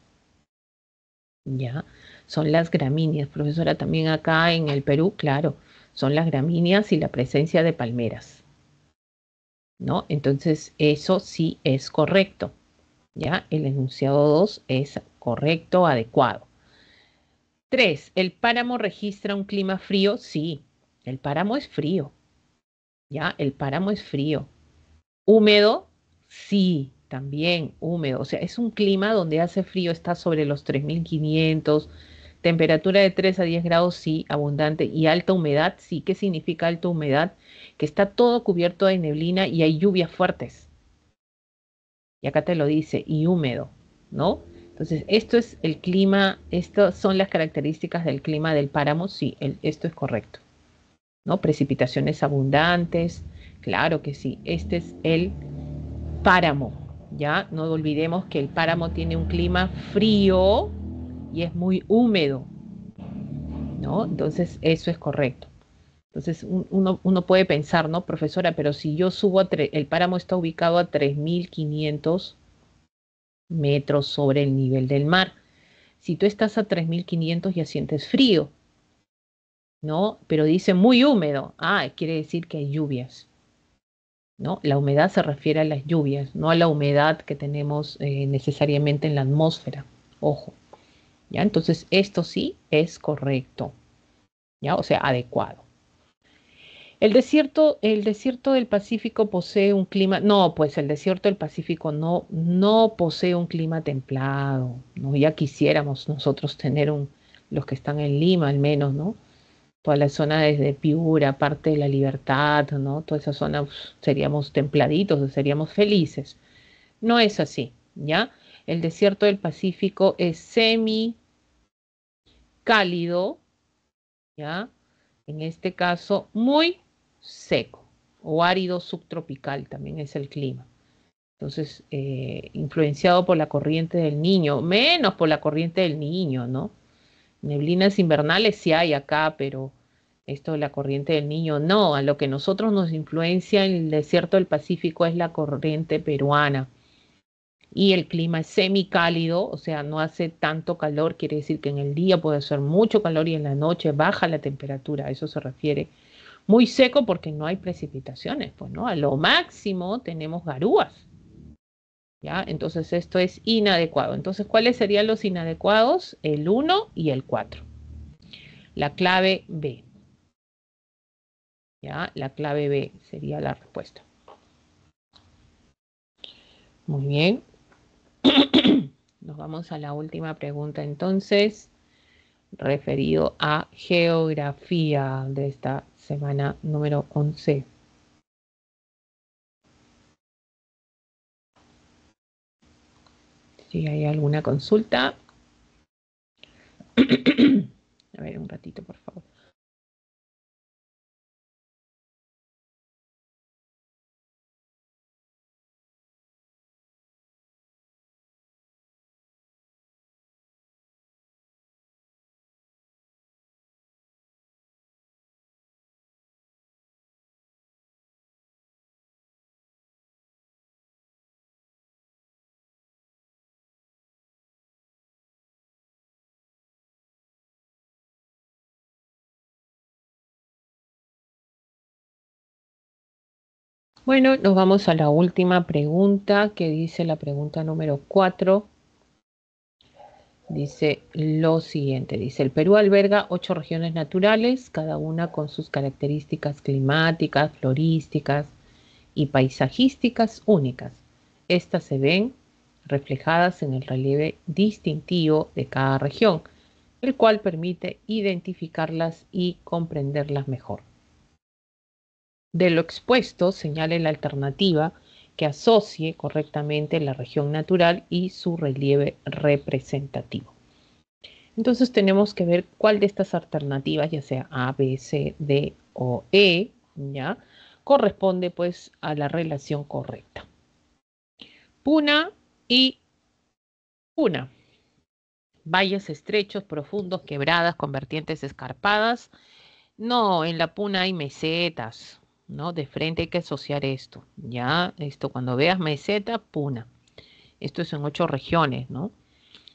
¿ya? Son las gramíneas, profesora, también acá en el Perú, claro, son las gramíneas y la presencia de palmeras, ¿no? Entonces, eso sí es correcto, ¿ya? El enunciado 2 es correcto, adecuado. 3. ¿El páramo registra un clima frío? Sí, el páramo es frío, ¿ya? El páramo es frío. ¿Húmedo? Sí, también húmedo. O sea, es un clima donde hace frío, está sobre los 3500, temperatura de 3 a 10 grados, sí, abundante. Y alta humedad, sí. ¿Qué significa alta humedad? Que está todo cubierto de neblina y hay lluvias fuertes. Y acá te lo dice, y húmedo, ¿no? Entonces, esto es el clima, estas son las características del clima del páramo, sí, esto es correcto, ¿no? Precipitaciones abundantes, claro que sí, este es el páramo, ¿ya? No olvidemos que el páramo tiene un clima frío y es muy húmedo, ¿no? Entonces, eso es correcto. Entonces, uno puede pensar, ¿no, profesora? Pero si yo subo el páramo está ubicado a 3500 metros sobre el nivel del mar. Si tú estás a 3500 ya sientes frío, ¿no? Pero dice muy húmedo. Ah, quiere decir que hay lluvias, ¿no? La humedad se refiere a las lluvias, no a la humedad que tenemos necesariamente en la atmósfera. Ojo, ¿ya? Entonces, esto sí es correcto, ¿ya? O sea, adecuado. El desierto del Pacífico posee un clima, no, pues el desierto del Pacífico no posee un clima templado, ¿no? Ya quisiéramos nosotros tener los que están en Lima al menos, ¿no? Toda la zona desde Piura, parte de La Libertad, ¿no? Toda esa zona seríamos templaditos, seríamos felices. No es así, ¿ya? El desierto del Pacífico es semi cálido, ¿ya? En este caso, muy seco o árido subtropical también es el clima. Entonces, influenciado por la corriente del Niño, menos por la corriente del Niño, ¿no? Neblinas invernales sí hay acá, pero esto de la corriente del Niño no. A lo que nosotros nos influencia en el desierto del Pacífico es la corriente peruana. Y el clima es semicálido, o sea, no hace tanto calor, quiere decir que en el día puede hacer mucho calor y en la noche baja la temperatura, a eso se refiere. Muy seco porque no hay precipitaciones, pues, ¿no? A lo máximo tenemos garúas, ¿ya? Entonces esto es inadecuado. Entonces, ¿cuáles serían los inadecuados? El uno y el 4. La clave B, ¿ya? La clave B sería la respuesta. Muy bien. Nos vamos a la última pregunta entonces, referido a geografía de esta semana número 11. Si hay alguna consulta. A ver, un ratito, por favor. Bueno, nos vamos a la última pregunta que dice la pregunta número 4. Dice lo siguiente, dice, el Perú alberga 8 regiones naturales, cada una con sus características climáticas, florísticas y paisajísticas únicas. Estas se ven reflejadas en el relieve distintivo de cada región, el cual permite identificarlas y comprenderlas mejor. De lo expuesto, señale la alternativa que asocie correctamente la región natural y su relieve representativo. Entonces tenemos que ver cuál de estas alternativas, ya sea A, B, C, D o E, ¿ya? Corresponde pues a la relación correcta. Puna y Puna. Valles estrechos, profundos, quebradas, con vertientes escarpadas. No, en la Puna hay mesetas, ¿no? De frente hay que asociar esto, ¿ya? Esto cuando veas meseta, Puna. Esto es en 8 regiones, ¿no?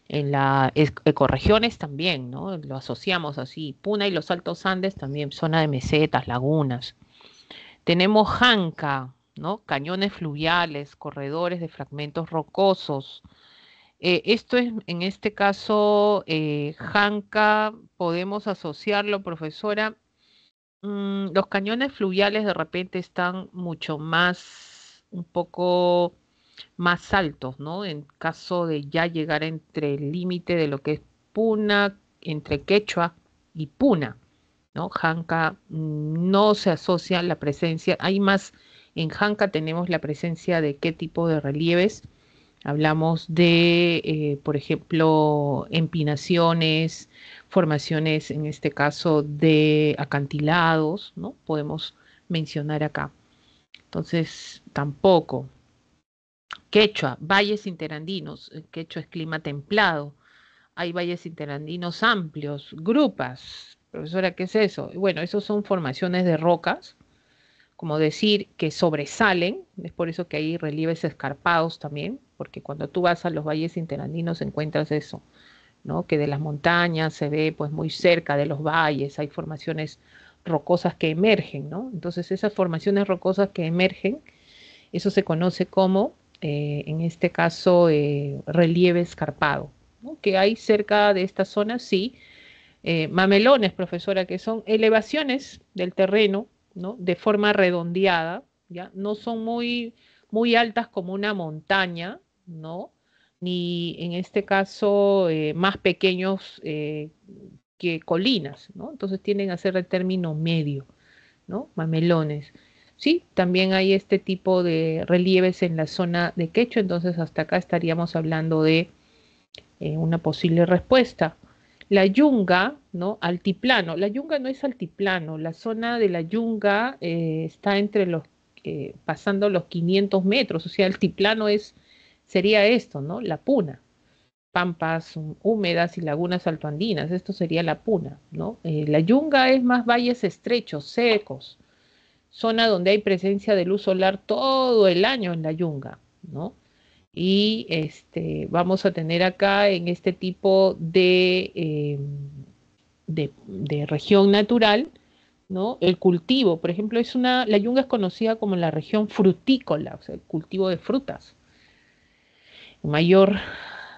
En las ecorregiones también, ¿no? Lo asociamos así. Puna y los Altos Andes también, zona de mesetas, lagunas. Tenemos Janca, ¿no? Cañones fluviales, corredores de fragmentos rocosos. Esto es, en este caso, Janca, podemos asociarlo, profesora. Los cañones fluviales de repente están mucho más, un poco más altos, ¿no? En caso de ya llegar entre el límite de lo que es Puna, entre Quechua y Puna, ¿no? Janca no se asocia la presencia, hay más, en Janca tenemos la presencia de qué tipo de relieves. Hablamos de, por ejemplo, empinaciones, formaciones, en este caso, de acantilados, ¿no? Podemos mencionar acá. Entonces, tampoco. Quechua, valles interandinos. El quechua es clima templado. Hay valles interandinos amplios, grupas. Profesora, ¿qué es eso? Bueno, esos son formaciones de rocas, como decir que sobresalen, es por eso que hay relieves escarpados también, porque cuando tú vas a los valles interandinos encuentras eso, ¿no? Que de las montañas se ve pues muy cerca de los valles, hay formaciones rocosas que emergen, ¿no? Entonces esas formaciones rocosas que emergen, eso se conoce como, en este caso, relieve escarpado, ¿no? Que hay cerca de esta zona, sí, mamelones, profesora, que son elevaciones del terreno, ¿no? De forma redondeada, ¿ya? No son muy, muy altas como una montaña, ¿no? Ni en este caso más pequeños que colinas, ¿no? Entonces tienden a ser el término medio, ¿no? Mamelones. Sí, también hay este tipo de relieves en la zona de Quechua, entonces hasta acá estaríamos hablando de una posible respuesta. La yunga, ¿no? Altiplano. La yunga no es altiplano. La zona de la yunga está entre los, pasando los 500 metros. O sea, altiplano es, sería esto, ¿no? La puna. Pampas húmedas y lagunas altoandinas. Esto sería la puna, ¿no? La yunga es más valles estrechos, secos. Zona donde hay presencia de luz solar todo el año en la yunga, ¿no? Y vamos a tener acá en este tipo de región natural, ¿no? El cultivo, por ejemplo, la yunga es conocida como la región frutícola, o sea, el cultivo de frutas, en mayor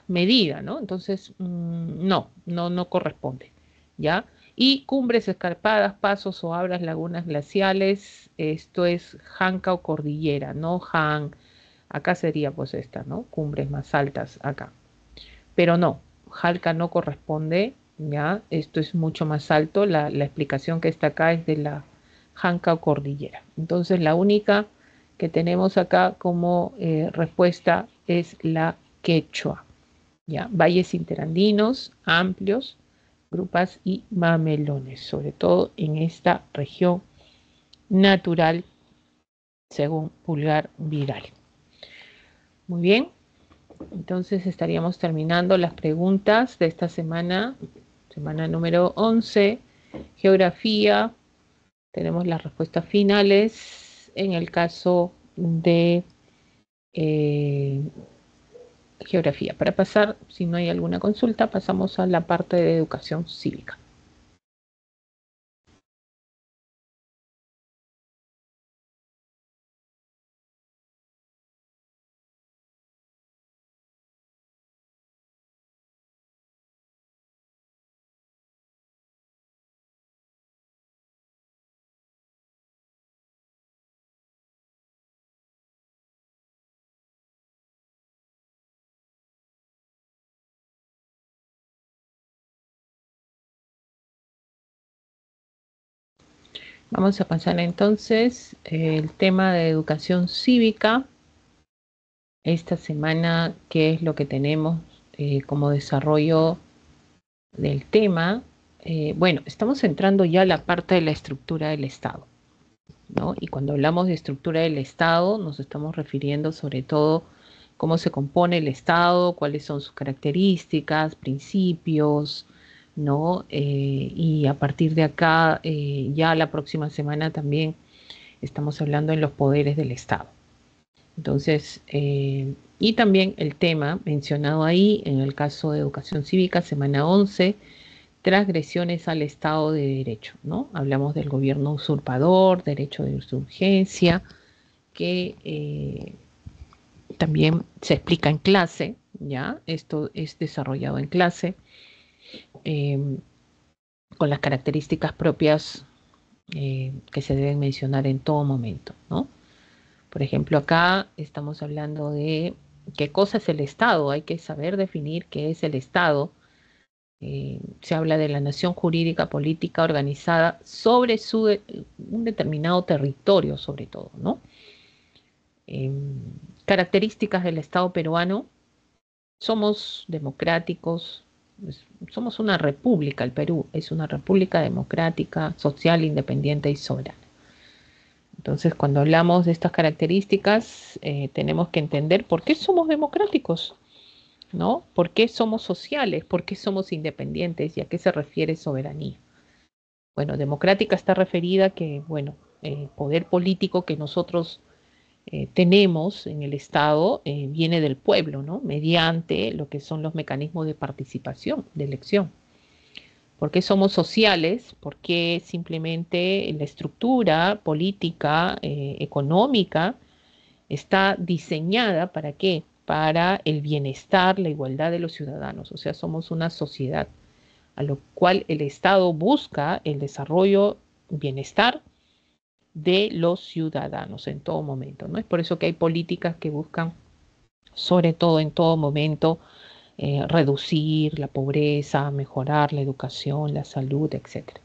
medida, ¿no? Entonces, no corresponde, ¿ya? Y cumbres escarpadas, pasos o abras, lagunas glaciales, esto es Janca o cordillera, ¿no? Acá sería pues esta, ¿no? Cumbres más altas acá. Pero no, Jalca no corresponde, ¿ya? Esto es mucho más alto. La explicación que está acá es de la Janca o cordillera. Entonces la única que tenemos acá como respuesta es la quechua, ¿ya? Valles interandinos, amplios, grupas y mamelones, sobre todo en esta región natural, según Pulgar Vidal. Muy bien, entonces estaríamos terminando las preguntas de esta semana, semana número 11, geografía. Tenemos las respuestas finales en el caso de geografía. Para pasar, si no hay alguna consulta, pasamos a la parte de educación cívica. Vamos a pasar entonces el tema de educación cívica. Esta semana, ¿qué es lo que tenemos como desarrollo del tema? Bueno, estamos entrando ya a la parte de la estructura del Estado, ¿no? Y cuando hablamos de estructura del Estado, nos estamos refiriendo sobre todo cómo se compone el Estado, cuáles son sus características, principios, ¿no? Y a partir de acá, ya la próxima semana también estamos hablando en los poderes del Estado. Entonces, y también el tema mencionado ahí, en el caso de educación cívica, semana 11, transgresiones al Estado de Derecho, ¿no? Hablamos del gobierno usurpador, derecho de urgencia, que también se explica en clase, ¿ya? Esto es desarrollado en clase, eh, con las características propias que se deben mencionar en todo momento, ¿no? Por ejemplo, acá estamos hablando de qué cosa es el Estado. Hay que saber definir qué es el Estado. Se habla de la nación jurídica política organizada sobre un determinado territorio, sobre todo, ¿no? Eh, Características del Estado peruano. Somos democráticos, somos una república, el Perú es una república democrática, social, independiente y soberana. Entonces, cuando hablamos de estas características, tenemos que entender por qué somos democráticos, ¿no? ¿Por qué somos sociales? ¿Por qué somos independientes? ¿Y a qué se refiere soberanía? Bueno, democrática está referida a que, bueno, el poder político que nosotros tenemos en el Estado viene del pueblo, ¿no? Mediante lo que son los mecanismos de participación, de elección. ¿Por qué somos sociales? Porque simplemente la estructura política, económica, está diseñada ¿para qué? Para el bienestar, la igualdad de los ciudadanos. O sea, somos una sociedad a lo cual el Estado busca el desarrollo, bienestar de los ciudadanos en todo momento, ¿no? Es por eso que hay políticas que buscan, sobre todo en todo momento, reducir la pobreza, mejorar la educación, la salud, etcétera.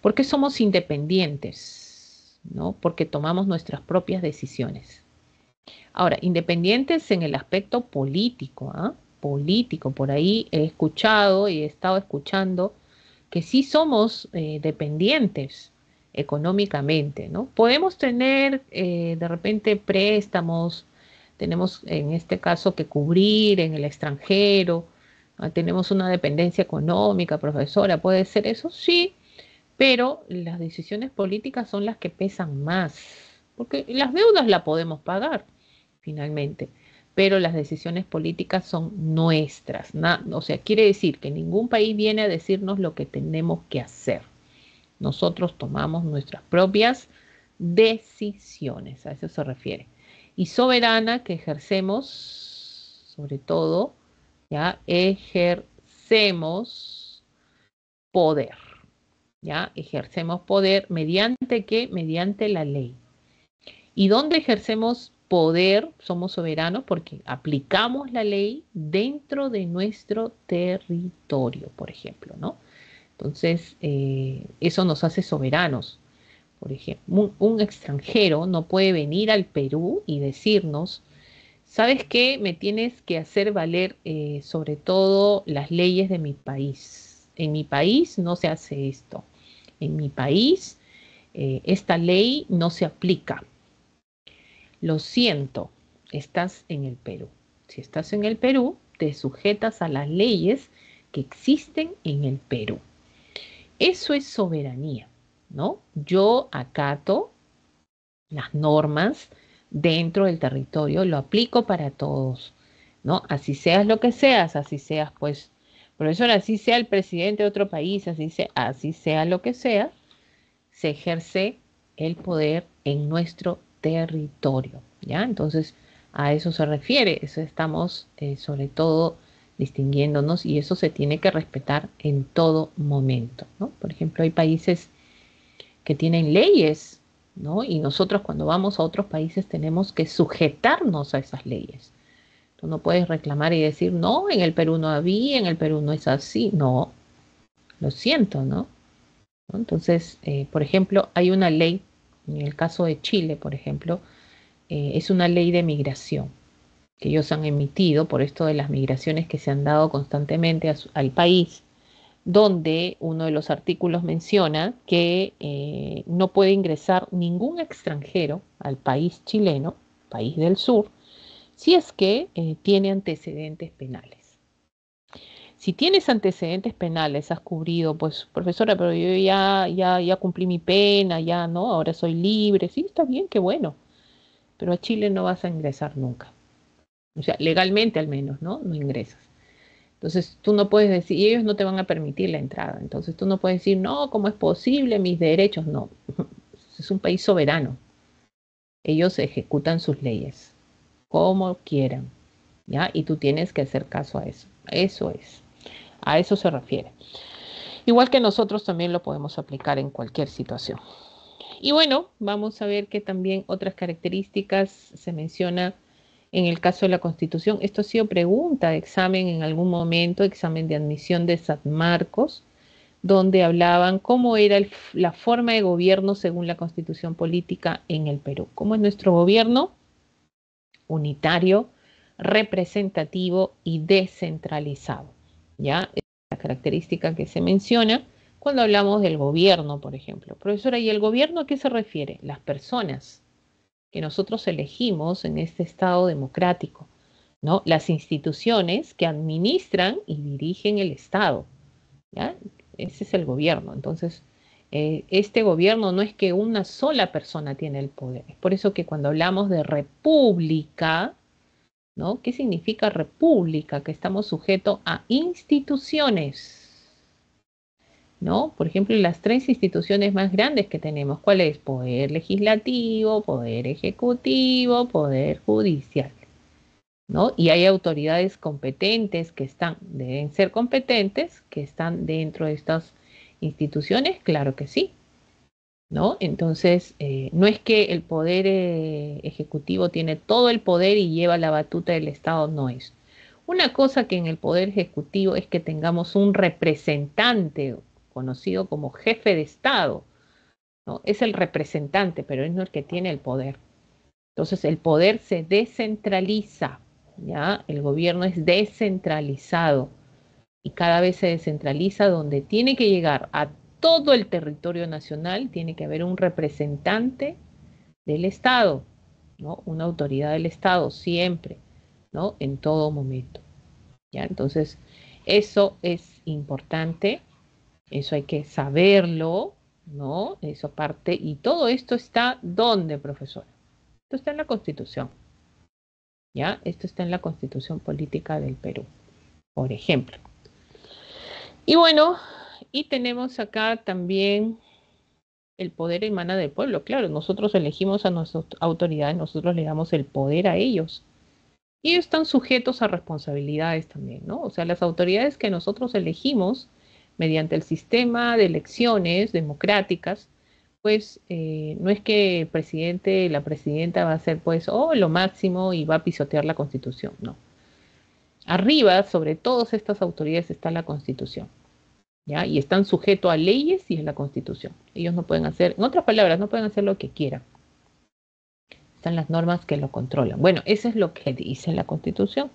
¿Por qué somos independientes? ¿No? Porque tomamos nuestras propias decisiones. Ahora, independientes en el aspecto político, ¿ah? Político, por ahí he escuchado y he estado escuchando que sí somos dependientes económicamente, ¿no? Podemos tener de repente préstamos, tenemos en este caso que cubrir en el extranjero, ¿no? Tenemos una dependencia económica, profesora, ¿puede ser eso? Sí, pero las decisiones políticas son las que pesan más, porque las deudas las podemos pagar finalmente, pero las decisiones políticas son nuestras. O sea, quiere decir que ningún país viene a decirnos lo que tenemos que hacer. Nosotros tomamos nuestras propias decisiones, a eso se refiere. Y soberana que ejercemos, sobre todo, ya ejercemos poder. ¿Ya? Ejercemos poder mediante qué? Mediante la ley. ¿Y dónde ejercemos poder? Somos soberanos porque aplicamos la ley dentro de nuestro territorio, por ejemplo, ¿no? Entonces, eso nos hace soberanos. Por ejemplo, un extranjero no puede venir al Perú y decirnos, ¿sabes qué? Me tienes que hacer valer sobre todo las leyes de mi país. En mi país no se hace esto. En mi país esta ley no se aplica. Lo siento, estás en el Perú. Si estás en el Perú, te sujetas a las leyes que existen en el Perú. Eso es soberanía, ¿no? Yo acato las normas dentro del territorio, lo aplico para todos, ¿no? Así seas lo que seas, así seas, pues, profesor, así sea el presidente de otro país, así sea lo que sea, se ejerce el poder en nuestro territorio, ¿ya? Entonces, a eso se refiere, eso estamos sobre todo distinguiéndonos y eso se tiene que respetar en todo momento, ¿no? Por ejemplo, hay países que tienen leyes, ¿no? Y nosotros cuando vamos a otros países tenemos que sujetarnos a esas leyes. Tú no puedes reclamar y decir, no, en el Perú no había, en el Perú no es así. No, lo siento, ¿no? ¿no? Entonces, por ejemplo, hay una ley, en el caso de Chile, por ejemplo, es una ley de migración que ellos han emitido por esto de las migraciones que se han dado constantemente al país, donde uno de los artículos menciona que no puede ingresar ningún extranjero al país chileno, país del sur, si es que tiene antecedentes penales. Si tienes antecedentes penales, has cubrido, pues, profesora, pero yo ya cumplí mi pena, ya no, ahora soy libre, sí, está bien, qué bueno, pero a Chile no vas a ingresar nunca. O sea, legalmente al menos, ¿no? No ingresas. Entonces tú no puedes decir, y ellos no te van a permitir la entrada. Entonces tú no puedes decir, no, ¿cómo es posible? Mis derechos, no. Es un país soberano. Ellos ejecutan sus leyes como quieran, ¿ya? Y tú tienes que hacer caso a eso. Eso es. A eso se refiere. Igual que nosotros también lo podemos aplicar en cualquier situación. Y bueno, vamos a ver que también otras características se menciona en el caso de la Constitución. Esto ha sido pregunta de examen en algún momento, examen de admisión de San Marcos, donde hablaban cómo era la forma de gobierno según la Constitución política en el Perú. ¿Cómo es nuestro gobierno? Unitario, representativo y descentralizado. ¿Ya? Es la característica que se menciona cuando hablamos del gobierno, por ejemplo. Profesora, ¿y el gobierno a qué se refiere? Las personas que nosotros elegimos en este Estado democrático, ¿no? Las instituciones que administran y dirigen el Estado, ¿ya? Ese es el gobierno. Entonces, este gobierno no es que una sola persona tiene el poder. Es por eso que cuando hablamos de república, ¿no? ¿Qué significa república? Que estamos sujetos a instituciones, ¿no? Por ejemplo, las tres instituciones más grandes que tenemos, ¿cuál es? Poder legislativo, poder ejecutivo, poder judicial, ¿no? Y hay autoridades competentes que deben ser competentes, que están dentro de estas instituciones, claro que sí, ¿no? Entonces, no es que el poder ejecutivo tiene todo el poder y lleva la batuta del Estado, no es. Una cosa que en el poder ejecutivo es que tengamos un representante conocido como jefe de Estado, ¿no? Es el representante, pero es no el que tiene el poder. Entonces, el poder se descentraliza, ¿ya? El gobierno es descentralizado y cada vez se descentraliza donde tiene que llegar a todo el territorio nacional, tiene que haber un representante del Estado, ¿no? Una autoridad del Estado siempre, ¿no? En todo momento, ¿ya? Entonces, eso es importante, eso hay que saberlo, ¿no? Eso parte, y todo esto está ¿dónde, profesor? Esto está en la Constitución, ¿ya? Esto está en la Constitución Política del Perú, por ejemplo. Y bueno, y tenemos acá también el poder emana del pueblo. Claro, nosotros elegimos a nuestras autoridades, nosotros le damos el poder a ellos. Y ellos están sujetos a responsabilidades también, ¿no? O sea, las autoridades que nosotros elegimos mediante el sistema de elecciones democráticas, pues no es que el presidente, la presidenta va a ser pues, oh, lo máximo y va a pisotear la Constitución, no. Arriba, sobre todas estas autoridades, está la Constitución. ¿Ya? Y están sujetos a leyes y a la Constitución. Ellos no pueden hacer, en otras palabras, no pueden hacer lo que quieran. Están las normas que lo controlan. Bueno, eso es lo que dice la Constitución.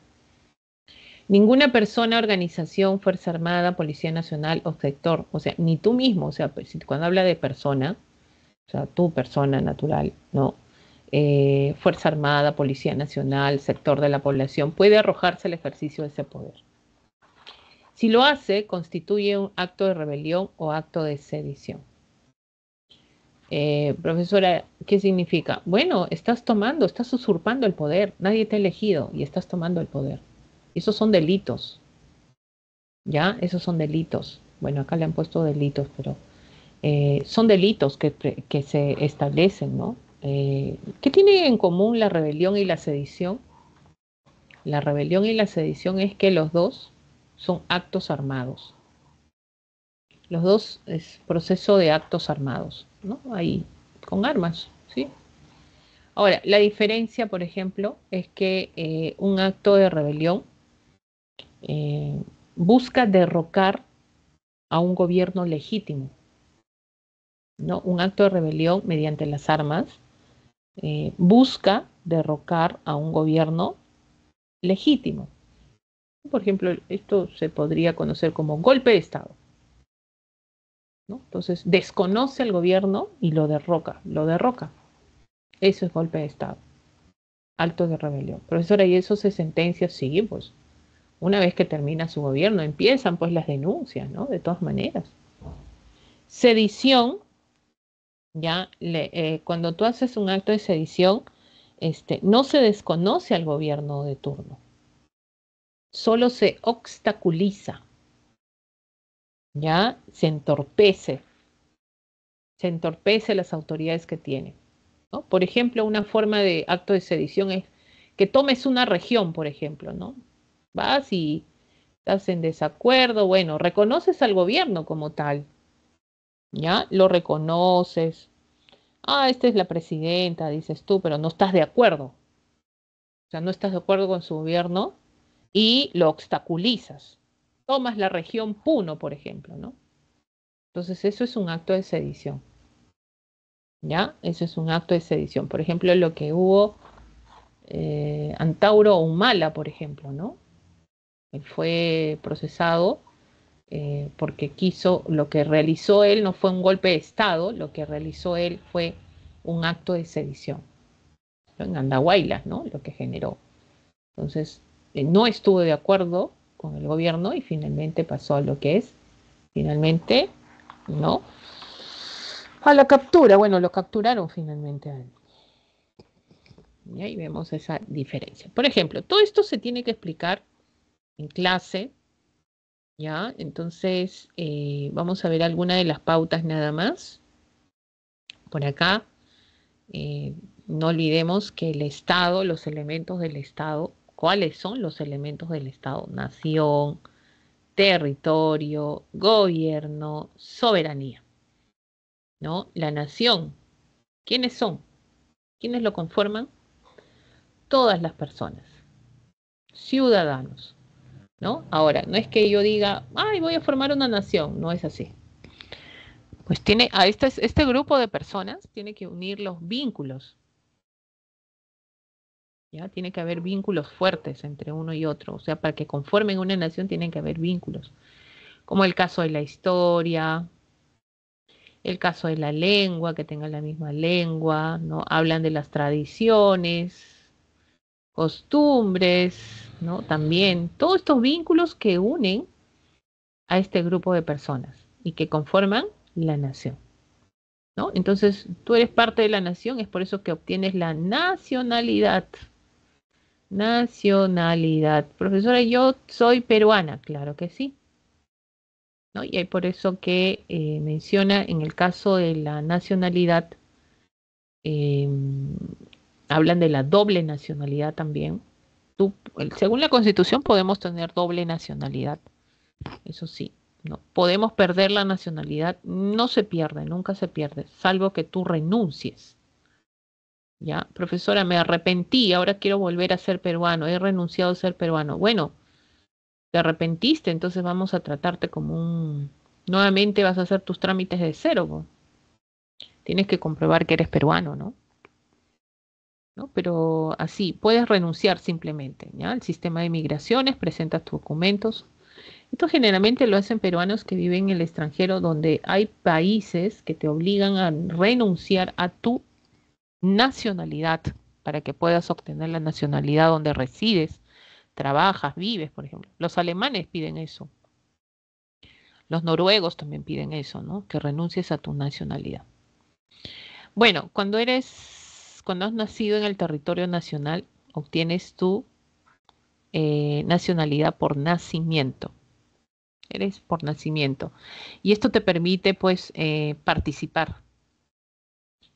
Ninguna persona, organización, Fuerza Armada, Policía Nacional o sector, o sea, ni tú mismo, o sea, pues, cuando habla de persona, o sea, tu persona natural, ¿no? Fuerza Armada, Policía Nacional, sector de la población, puede arrojarse al ejercicio de ese poder. Si lo hace, constituye un acto de rebelión o acto de sedición. Profesora, ¿qué significa? Bueno, estás usurpando el poder, nadie te ha elegido y estás tomando el poder. Esos son delitos, ¿ya? Esos son delitos. Bueno, acá le han puesto delitos, pero son delitos que se establecen, ¿no? ¿Qué tienen en común la rebelión y la sedición? La rebelión y la sedición es que los dos son actos armados. Los dos es proceso de actos armados, ¿no? Ahí, con armas, ¿sí? Ahora, la diferencia, por ejemplo, es que un acto de rebelión eh, busca derrocar a un gobierno legítimo, ¿no? Un acto de rebelión mediante las armas busca derrocar a un gobierno legítimo. Por ejemplo, esto se podría conocer como golpe de Estado, ¿no? Entonces, desconoce al gobierno y lo derroca, lo derroca. Eso es golpe de Estado, acto de rebelión. Profesora, ¿y eso se sentencia? Sí, pues una vez que termina su gobierno, empiezan pues las denuncias, ¿no? De todas maneras. Sedición, ya, cuando tú haces un acto de sedición, no se desconoce al gobierno de turno, solo se obstaculiza, ya, se entorpece las autoridades que tienen, ¿no? Por ejemplo, una forma de acto de sedición es que tomes una región, por ejemplo, ¿no? Vas y estás en desacuerdo, bueno, reconoces al gobierno como tal, ¿ya? Lo reconoces. Ah, esta es la presidenta, dices tú, pero no estás de acuerdo. O sea, no estás de acuerdo con su gobierno y lo obstaculizas. Tomas la región Puno, por ejemplo, ¿no? Entonces, eso es un acto de sedición. ¿Ya? Eso es un acto de sedición. Por ejemplo, lo que hubo Antauro Humala, por ejemplo, ¿no? Él fue procesado porque quiso, lo que realizó él no fue un golpe de Estado, lo que realizó él fue un acto de sedición, ¿no? En Andahuaylas, ¿no? Lo que generó. Entonces, no estuvo de acuerdo con el gobierno y finalmente pasó a lo que es, finalmente, ¿no? A la captura, bueno, lo capturaron finalmente a él. Y ahí vemos esa diferencia. Por ejemplo, todo esto se tiene que explicar en clase, ¿ya? Entonces, vamos a ver alguna de las pautas nada más. Por acá, no olvidemos que el Estado, los elementos del Estado, ¿cuáles son los elementos del Estado? Nación, territorio, gobierno, soberanía, ¿no? La nación, ¿quiénes son? ¿Quiénes lo conforman? Todas las personas, ciudadanos, ¿no? Ahora, no es que yo diga, ay, voy a formar una nación, no es así. Pues tiene a este grupo de personas tiene que unir los vínculos, ¿ya? Tiene que haber vínculos fuertes entre uno y otro, o sea, para que conformen una nación tienen que haber vínculos, como el caso de la historia, el caso de la lengua, que tengan la misma lengua, ¿no? Hablan de las tradiciones, costumbres, ¿no? También todos estos vínculos que unen a este grupo de personas y que conforman la nación, ¿no? Entonces, tú eres parte de la nación, es por eso que obtienes la nacionalidad. Nacionalidad. Profesora, yo soy peruana, claro que sí, ¿no? Y hay por eso que menciona en el caso de la nacionalidad, eh, hablan de la doble nacionalidad también. Según la Constitución podemos tener doble nacionalidad, eso sí, no podemos perder la nacionalidad, no se pierde, nunca se pierde, salvo que tú renuncies. Ya, profesora, me arrepentí, ahora quiero volver a ser peruano, he renunciado a ser peruano. Bueno, te arrepentiste, entonces vamos a tratarte como nuevamente vas a hacer tus trámites de cero, ¿no? Tienes que comprobar que eres peruano, ¿no? ¿No? Pero así, puedes renunciar simplemente, ¿ya? Al sistema de migraciones, presentas tus documentos. Esto generalmente lo hacen peruanos que viven en el extranjero, donde hay países que te obligan a renunciar a tu nacionalidad para que puedas obtener la nacionalidad donde resides, trabajas, vives, por ejemplo. Los alemanes piden eso. Los noruegos también piden eso, ¿no? Que renuncies a tu nacionalidad. Bueno, cuando has nacido en el territorio nacional, obtienes tu nacionalidad por nacimiento. Eres por nacimiento. Y esto te permite, pues, participar.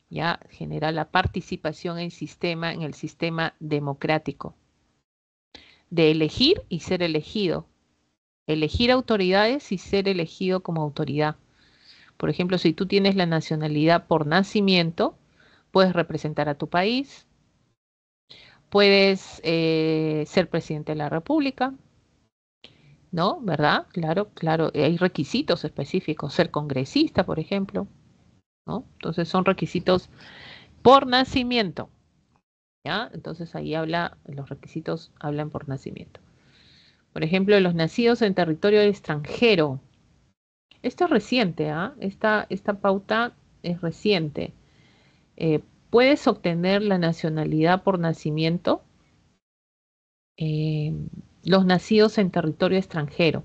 Ya genera la participación en el sistema democrático. De elegir y ser elegido. Elegir autoridades y ser elegido como autoridad. Por ejemplo, si tú tienes la nacionalidad por nacimiento, puedes representar a tu país, puedes ser presidente de la República, ¿no? ¿Verdad? Claro, claro. Hay requisitos específicos. Ser congresista, por ejemplo. ¿no? Entonces son requisitos por nacimiento, ¿ya? Entonces ahí habla, los requisitos hablan por nacimiento. Por ejemplo, los nacidos en territorio extranjero. Esto es reciente, ¿ah? Esta pauta es reciente. Puedes obtener la nacionalidad por nacimiento, eh, los nacidos en territorio extranjero.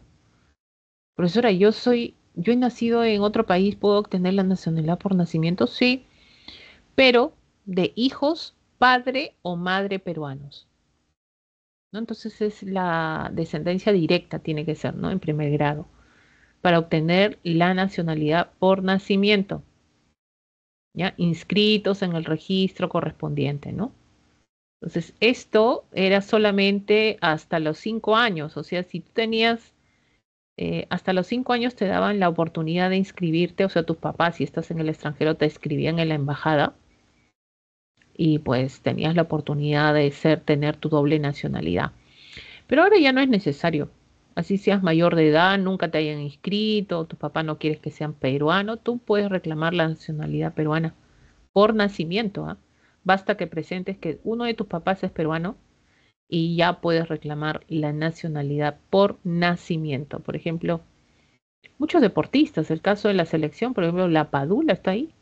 Profesora, yo he nacido en otro país, ¿puedo obtener la nacionalidad por nacimiento? Sí, pero de hijos, padre o madre peruanos, ¿no? Entonces es la descendencia directa, tiene que ser, ¿no? En primer grado, para obtener la nacionalidad por nacimiento, ¿ya? Inscritos en el registro correspondiente, ¿no? Entonces, esto era solamente hasta los 5 años, o sea, si tú tenías, hasta los 5 años te daban la oportunidad de inscribirte, o sea, tus papás, si estás en el extranjero, te escribían en la embajada y pues tenías la oportunidad de tener tu doble nacionalidad. Pero ahora ya no es necesario. Así seas mayor de edad, nunca te hayan inscrito, tu papá no quieres que sean peruano, tú puedes reclamar la nacionalidad peruana por nacimiento, ¿ah? Basta que presentes que uno de tus papás es peruano y ya puedes reclamar la nacionalidad por nacimiento. Por ejemplo, muchos deportistas, el caso de la selección, por ejemplo, la Padula está ahí.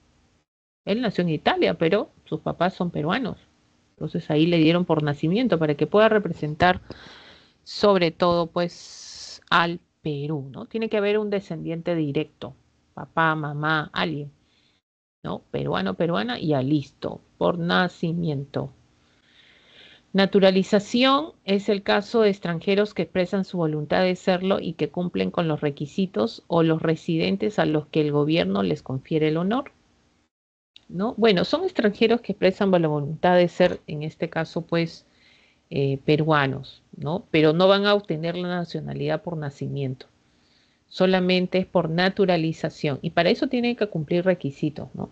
Él nació en Italia, pero sus papás son peruanos. Entonces ahí le dieron por nacimiento para que pueda representar sobre todo pues al Perú, ¿no? Tiene que haber un descendiente directo, papá, mamá, alguien, ¿no? Peruano, peruana y ya listo, por nacimiento. Naturalización es el caso de extranjeros que expresan su voluntad de serlo y que cumplen con los requisitos o los residentes a los que el gobierno les confiere el honor, ¿no? Bueno, son extranjeros que expresan la voluntad de ser, en este caso, pues, peruanos, ¿no? Pero no van a obtener la nacionalidad por nacimiento, solamente es por naturalización y para eso tienen que cumplir requisitos, ¿no?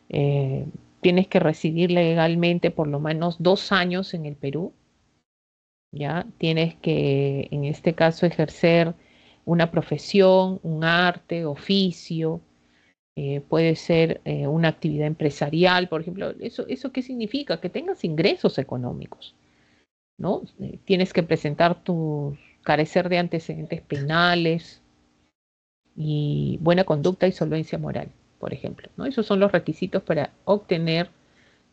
Eh, Tienes que residir legalmente por lo menos 2 años en el Perú, ¿ya? Tienes que, en este caso, ejercer una profesión, un arte, oficio, puede ser una actividad empresarial, por ejemplo. ¿Eso qué significa? Que tengas ingresos económicos, ¿no? Tienes que presentar carecer de antecedentes penales y buena conducta y solvencia moral, por ejemplo, ¿no? Esos son los requisitos para obtener,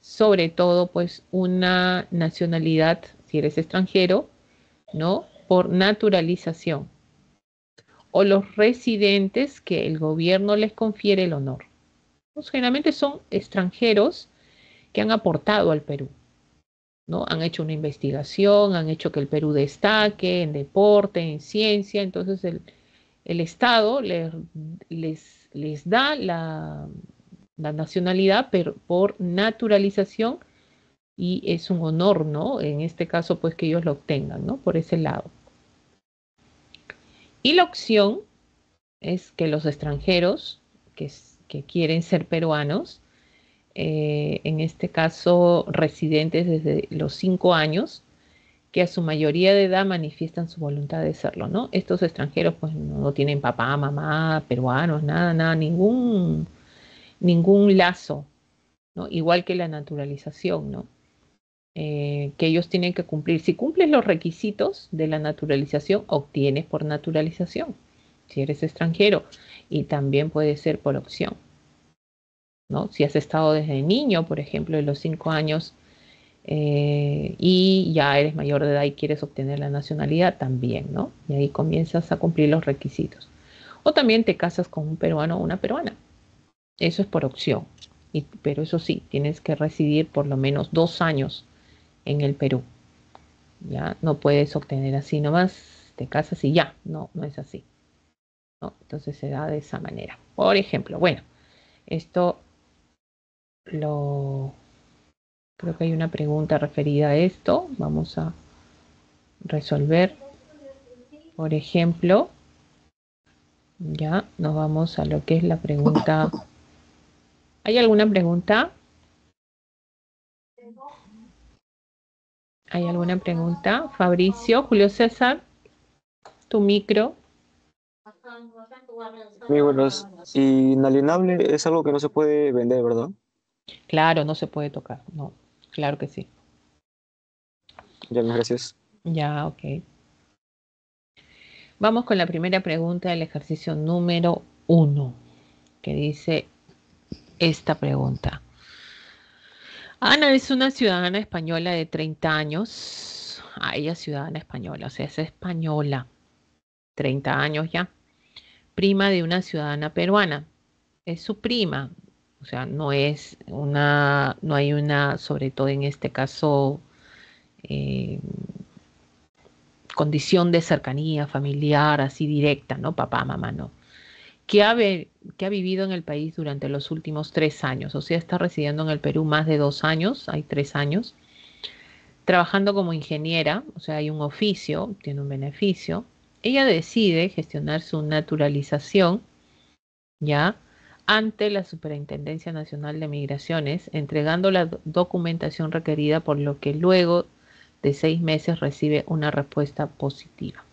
sobre todo, pues, una nacionalidad, si eres extranjero, ¿no? Por naturalización, o los residentes que el gobierno les confiere el honor. Pues, generalmente son extranjeros que han aportado al Perú, ¿no? Han hecho una investigación, han hecho que el Perú destaque en deporte, en ciencia, entonces el Estado les da la nacionalidad pero por naturalización y es un honor, ¿no? En este caso, pues que ellos lo obtengan, ¿no? Por ese lado. Y la opción es que los extranjeros que quieren ser peruanos, en este caso residentes desde los 5 años, que a su mayoría de edad manifiestan su voluntad de serlo, ¿no? Estos extranjeros pues no tienen papá, mamá, peruanos, nada, nada, ningún lazo, ¿no? Igual que la naturalización, ¿no? Que ellos tienen que cumplir. Si cumples los requisitos de la naturalización, obtienes por naturalización, si eres extranjero, y también puede ser por opción, ¿no? Si has estado desde niño, por ejemplo, de los 5 años, y ya eres mayor de edad y quieres obtener la nacionalidad, también, ¿no? Y ahí comienzas a cumplir los requisitos. O también te casas con un peruano o una peruana. Eso es por opción. Pero eso sí, tienes que residir por lo menos 2 años en el Perú. Ya no puedes obtener así nomás, te casas y ya. No, no es así, ¿no? Entonces se da de esa manera. Por ejemplo, bueno, esto lo creo que hay una pregunta referida a esto. Vamos a resolver. Por ejemplo, ya nos vamos a lo que es la pregunta. ¿Hay alguna pregunta? ¿Hay alguna pregunta? Fabricio, Julio César, tu micro. Muy buenos. Inalienable es algo que no se puede vender, ¿verdad? Claro, no se puede tocar, no, claro que sí. Ya, mis gracias. Ya, ok. Vamos con la primera pregunta del ejercicio número uno, que dice esta pregunta. Ana es una ciudadana española de 30 años. Ella es ciudadana española, o sea, es española, 30 años ya. Prima de una ciudadana peruana. Es su prima, o sea, no hay una, sobre todo en este caso, eh, condición de cercanía familiar así directa, ¿no? Papá, mamá, no. Que ha vivido en el país durante los últimos 3 años, o sea, está residiendo en el Perú más de 2 años, hay 3 años, trabajando como ingeniera, o sea, hay un oficio, tiene un beneficio. Ella decide gestionar su naturalización, ¿ya? Ante la Superintendencia Nacional de Migraciones, entregando la documentación requerida, por lo que luego de 6 meses recibe una respuesta positiva.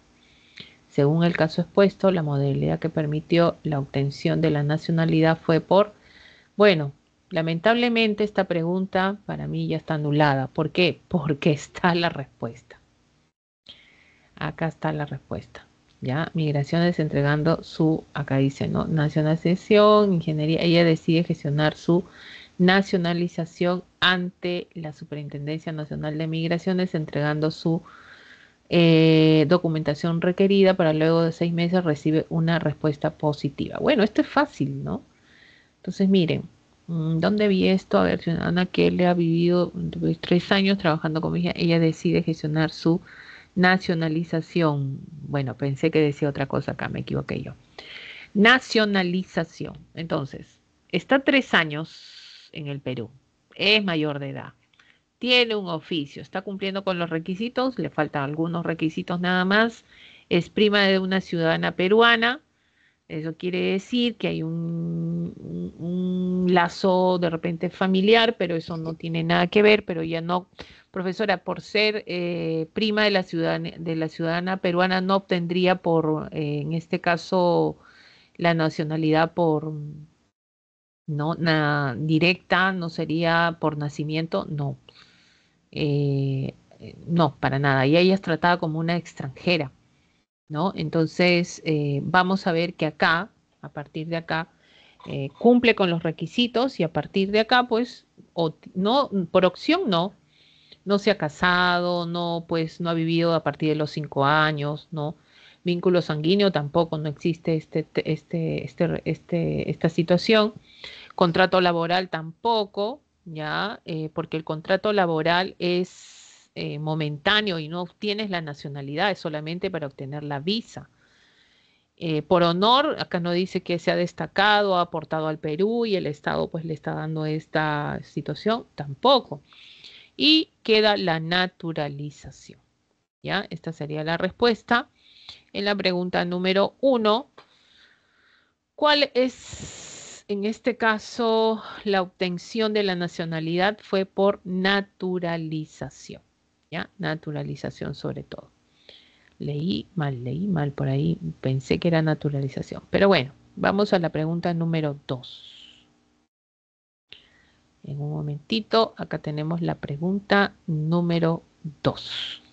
Según el caso expuesto, la modalidad que permitió la obtención de la nacionalidad fue por, bueno, lamentablemente esta pregunta para mí ya está anulada. ¿Por qué? Porque está la respuesta. Acá está la respuesta. Ya, Migraciones entregando su, acá dice, ¿no? Nacionalización, ingeniería. Ella decide gestionar su nacionalización ante la Superintendencia Nacional de Migraciones, entregando su documentación requerida, para luego de 6 meses recibe una respuesta positiva. Bueno, esto es fácil, ¿no? Entonces, miren, ¿dónde vi esto? A ver, ciudadana que le ha vivido 3 años trabajando con ella, ella decide gestionar su nacionalización. Bueno, pensé que decía otra cosa acá, me equivoqué yo. Nacionalización. Entonces, está 3 años en el Perú, es mayor de edad, tiene un oficio, está cumpliendo con los requisitos, le faltan algunos requisitos nada más, es prima de una ciudadana peruana. Eso quiere decir que hay un lazo de repente familiar, pero eso no tiene nada que ver, pero ya no, profesora, por ser prima de la ciudadana peruana, no obtendría por, en este caso, la nacionalidad por, no, directa, no sería por nacimiento, no. No, para nada. Y ella es tratada como una extranjera, ¿no? Entonces, vamos a ver que acá, a partir de acá, cumple con los requisitos, y a partir de acá, pues, no, por opción no, no se ha casado, no, pues, no ha vivido a partir de los 5 años, ¿no? Vínculo sanguíneo tampoco, no existe esta situación. Contrato laboral tampoco, ¿ya? Porque el contrato laboral es momentáneo y no obtienes la nacionalidad, es solamente para obtener la visa. Por honor, acá no dice que se ha destacado, ha aportado al Perú y el Estado pues le está dando esta situación, tampoco. Y queda la naturalización, ¿ya? Esta sería la respuesta. En la pregunta número uno, ¿cuál es, en este caso, la obtención de la nacionalidad? Fue por naturalización, ¿ya? Naturalización sobre todo. Leí mal por ahí, pensé que era naturalización. Pero bueno, vamos a la pregunta número 2. En un momentito, acá tenemos la pregunta número 2.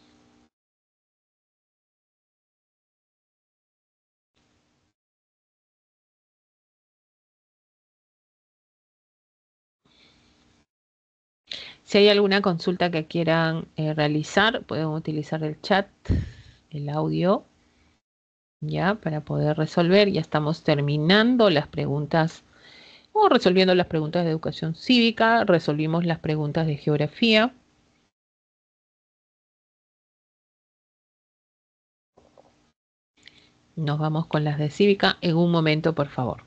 Si hay alguna consulta que quieran realizar, pueden utilizar el chat, el audio, ya, para poder resolver. Ya estamos terminando las preguntas, o resolviendo las preguntas de educación cívica, resolvimos las preguntas de geografía. Nos vamos con las de cívica en un momento, por favor.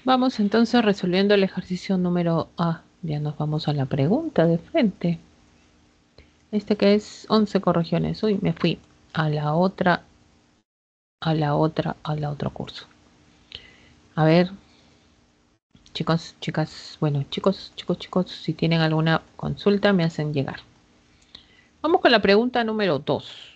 Vamos entonces resolviendo el ejercicio número A. Ya nos vamos a la pregunta de frente. Este que es 11 correcciones. Uy, me fui a la otra, al otro curso. A ver, chicos, chicas, bueno, chicos, si tienen alguna consulta me hacen llegar. Vamos con la pregunta número 2.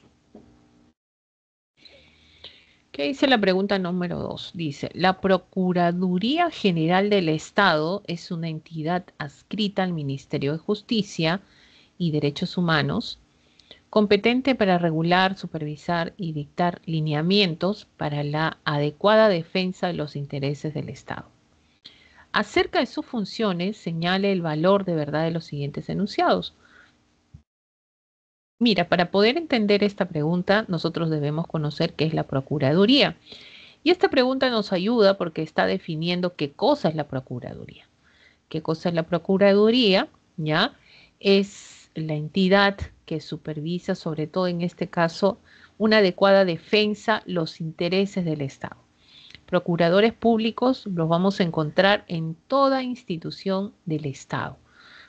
¿Qué dice la pregunta número 2? Dice, la Procuraduría General del Estado es una entidad adscrita al Ministerio de Justicia y Derechos Humanos, competente para regular, supervisar y dictar lineamientos para la adecuada defensa de los intereses del Estado. Acerca de sus funciones, señale el valor de verdad de los siguientes enunciados. Mira, para poder entender esta pregunta, nosotros debemos conocer qué es la Procuraduría. Y esta pregunta nos ayuda porque está definiendo qué cosa es la Procuraduría. ¿Qué cosa es la Procuraduría? ¿Ya? Es la entidad que supervisa, sobre todo en este caso, una adecuada defensa de los intereses del Estado. Procuradores públicos los vamos a encontrar en toda institución del Estado,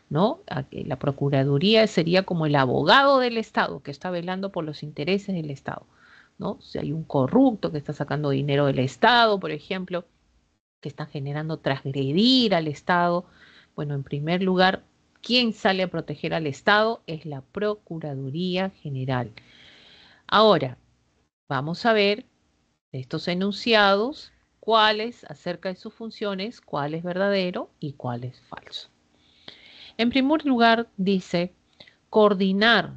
¿no? La Procuraduría sería como el abogado del Estado que está velando por los intereses del Estado, ¿no? Si hay un corrupto que está sacando dinero del Estado, por ejemplo, que está generando transgredir al Estado, bueno, en primer lugar, ¿quién sale a proteger al Estado? Es la Procuraduría General. Ahora, vamos a ver de estos enunciados cuáles acerca de sus funciones, cuál es verdadero y cuál es falso. En primer lugar, dice coordinar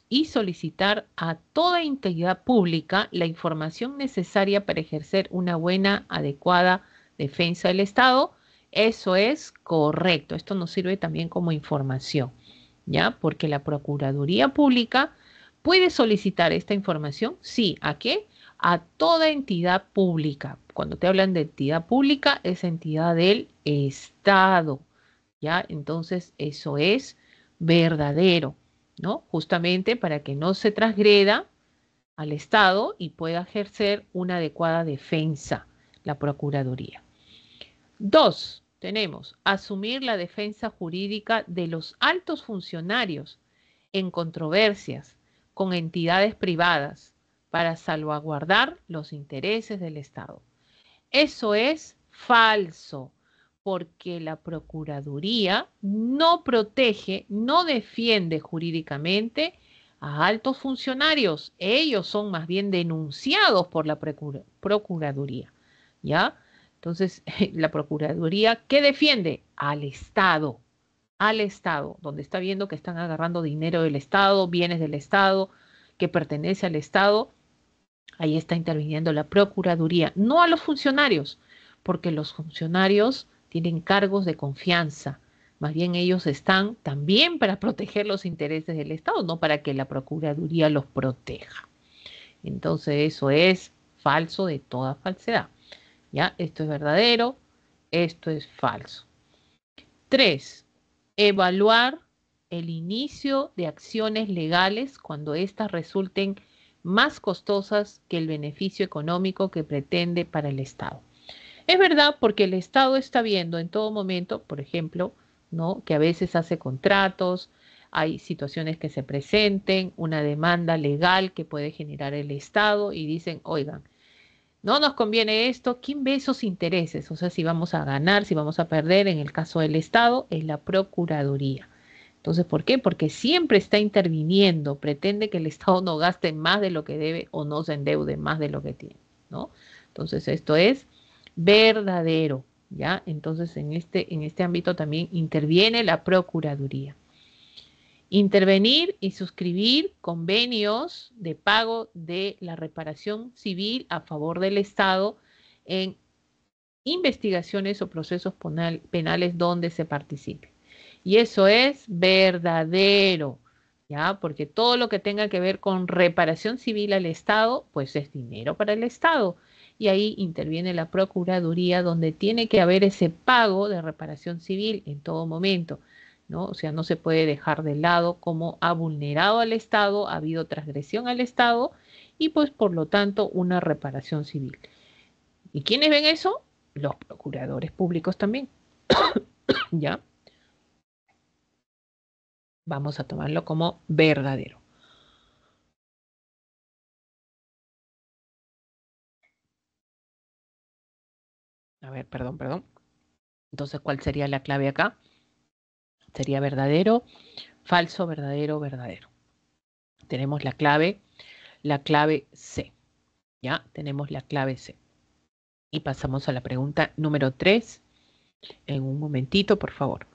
y solicitar a toda entidad pública la información necesaria para ejercer una buena, adecuada defensa del Estado. Eso es correcto. Esto nos sirve también como información, ¿ya? Porque la Procuraduría Pública puede solicitar esta información, sí, ¿a qué? A toda entidad pública. Cuando te hablan de entidad pública, es entidad del Estado, ¿ya? Entonces, eso es verdadero, ¿no? Justamente para que no se transgreda al Estado y pueda ejercer una adecuada defensa, la Procuraduría. 2, tenemos asumir la defensa jurídica de los altos funcionarios en controversias con entidades privadas para salvaguardar los intereses del Estado. Eso es falso, porque la Procuraduría no protege, no defiende jurídicamente a altos funcionarios. Ellos son más bien denunciados por la Procuraduría, ¿ya? Entonces, la Procuraduría, ¿qué defiende? Al Estado, donde está viendo que están agarrando dinero del Estado, bienes del Estado, que pertenece al Estado. Ahí está interviniendo la Procuraduría, no a los funcionarios, porque los funcionarios tienen cargos de confianza. Más bien ellos están también para proteger los intereses del Estado, no para que la Procuraduría los proteja. Entonces eso es falso de toda falsedad. ¿Ya? Esto es verdadero, esto es falso. 3. Evaluar el inicio de acciones legales cuando éstas resulten más costosas que el beneficio económico que pretende para el Estado. Es verdad, porque el Estado está viendo en todo momento, por ejemplo, ¿no? Que a veces hace contratos, hay situaciones que se presenten, una demanda legal que puede generar el Estado y dicen, oigan, no nos conviene esto, ¿quién ve esos intereses? O sea, si vamos a ganar, si vamos a perder, en el caso del Estado, es la Procuraduría. Entonces, ¿por qué? Porque siempre está interviniendo, pretende que el Estado no gaste más de lo que debe o no se endeude más de lo que tiene, ¿no? Entonces, esto es verdadero, ¿ya? Entonces, en este ámbito también interviene la Procuraduría. Intervenir y suscribir convenios de pago de la reparación civil a favor del Estado en investigaciones o procesos penales donde se participe. Y eso es verdadero, ¿ya? Porque todo lo que tenga que ver con reparación civil al Estado, pues es dinero para el Estado. Y ahí interviene la Procuraduría, donde tiene que haber ese pago de reparación civil en todo momento, ¿no? O sea, no se puede dejar de lado cómo ha vulnerado al Estado, ha habido transgresión al Estado y pues por lo tanto una reparación civil. ¿Y quiénes ven eso? los procuradores públicos también. ¿Ya? Vamos a tomarlo como verdadero. A ver, perdón. Entonces, ¿cuál sería la clave acá? Sería verdadero, falso, verdadero, verdadero. Tenemos la clave C. ¿Ya? Tenemos la clave C. Y pasamos a la pregunta número 3. En un momentito, por favor.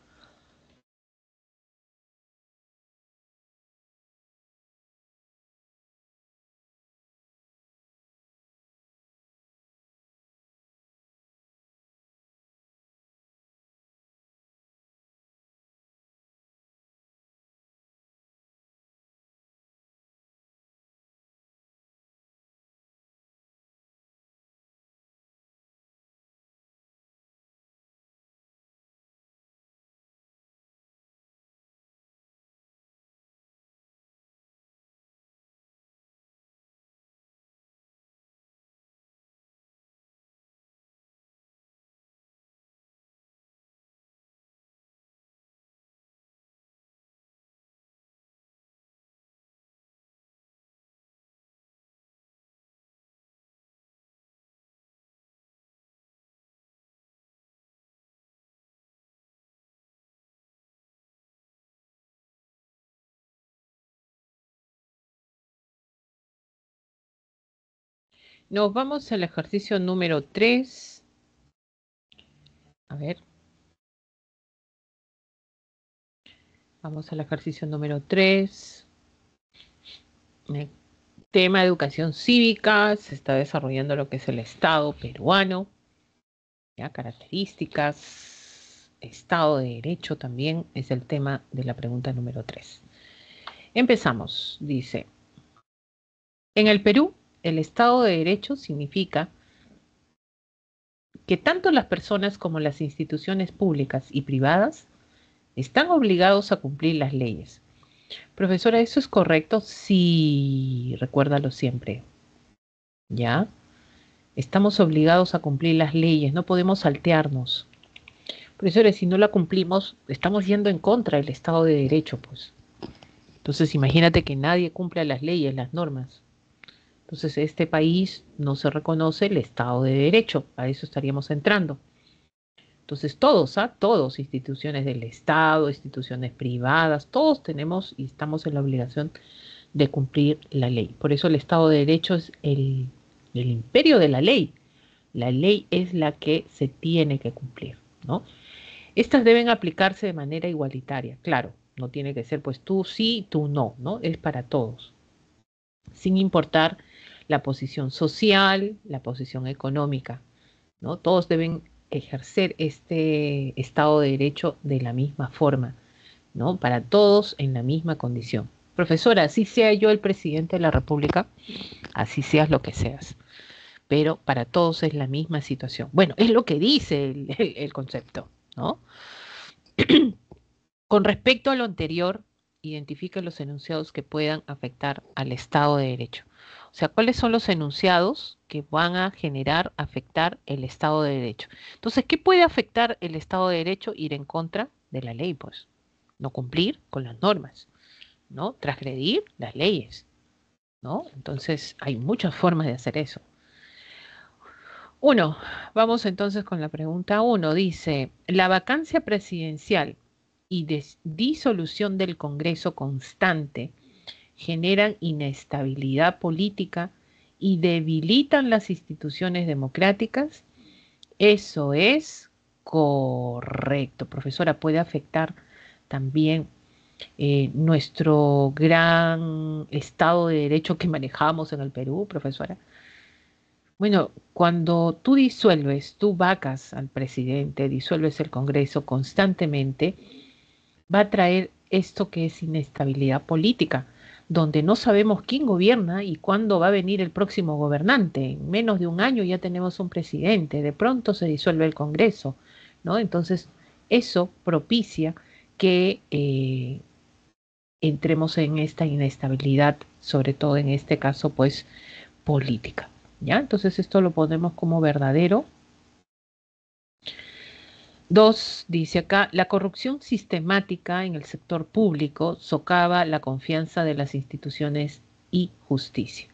Nos vamos al ejercicio número 3. A ver. Vamos al ejercicio número 3. Tema de educación cívica. Se está desarrollando lo que es el Estado peruano. ¿Ya? Características. Estado de Derecho también es el tema de la pregunta número 3. Empezamos. Dice, en el Perú, el Estado de Derecho significa que tanto las personas como las instituciones públicas y privadas están obligados a cumplir las leyes. Profesora, ¿eso es correcto? Sí, recuérdalo siempre. ¿Ya? Estamos obligados a cumplir las leyes, no podemos saltearnos. Profesores, si no la cumplimos, estamos yendo en contra del Estado de Derecho, pues. Entonces, imagínate que nadie cumpla las leyes, las normas. Entonces, este país no se reconoce el Estado de Derecho, a eso estaríamos entrando. Entonces, todos, instituciones del Estado, instituciones privadas, todos tenemos y estamos en la obligación de cumplir la ley. Por eso el Estado de Derecho es el imperio de la ley. La ley es la que se tiene que cumplir, ¿no? Estas deben aplicarse de manera igualitaria, claro, no tiene que ser pues tú sí, tú no, ¿no? Es para todos, sin importar la posición social, la posición económica, ¿no? Todos deben ejercer este Estado de Derecho de la misma forma, ¿no? Para todos en la misma condición. Profesora, así sea yo el presidente de la República, así seas lo que seas, pero para todos es la misma situación. Bueno, es lo que dice el concepto, ¿no? Con respecto a lo anterior, identifique los enunciados que puedan afectar al Estado de Derecho. O sea, ¿cuáles son los enunciados que van a generar, afectar el Estado de Derecho? Entonces, ¿qué puede afectar el Estado de Derecho? Ir en contra de la ley, pues. No cumplir con las normas, ¿no? Transgredir las leyes, ¿no? Entonces, hay muchas formas de hacer eso. Uno, vamos entonces con la pregunta uno. Dice, la vacancia presidencial y disolución del Congreso constante generan inestabilidad política y debilitan las instituciones democráticas. Eso es correcto. Profesora, puede afectar también nuestro gran Estado de Derecho que manejamos en el Perú, profesora. Bueno, cuando tú vacas al presidente, disuelves el Congreso constantemente, va a traer esto que es inestabilidad política, donde no sabemos quién gobierna y cuándo va a venir el próximo gobernante. En menos de un año ya tenemos un presidente, de pronto se disuelve el Congreso, ¿no? Entonces, eso propicia que entremos en esta inestabilidad, sobre todo en este caso, pues, política. ¿Ya? Entonces esto lo ponemos como verdadero Dos, dice acá, la corrupción sistemática en el sector público socava la confianza de las instituciones y justicia.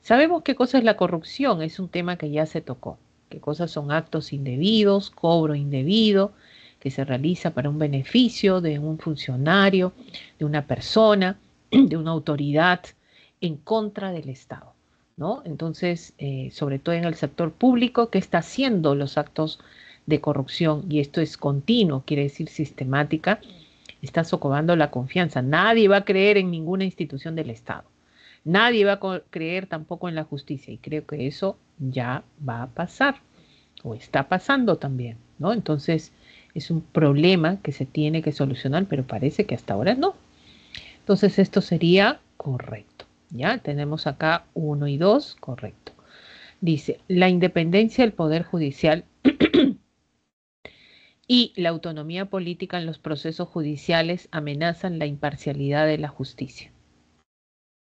Sabemos qué cosa es la corrupción, es un tema que ya se tocó. ¿Qué cosas son actos indebidos, cobro indebido, que se realiza para un beneficio de un funcionario, de una persona, de una autoridad en contra del Estado? ¿No? Entonces, sobre todo en el sector público, ¿qué está haciendo los actos de corrupción? Y esto es continuo, quiere decir sistemática, está socavando la confianza. Nadie va a creer en ninguna institución del Estado. Nadie va a creer tampoco en la justicia y creo que eso ya va a pasar o está pasando también, ¿no? Entonces es un problema que se tiene que solucionar, pero parece que hasta ahora no. Entonces esto sería correcto, ¿ya? Tenemos acá 1 y 2, correcto. Dice, la independencia del Poder Judicial y la autonomía política en los procesos judiciales amenazan la imparcialidad de la justicia.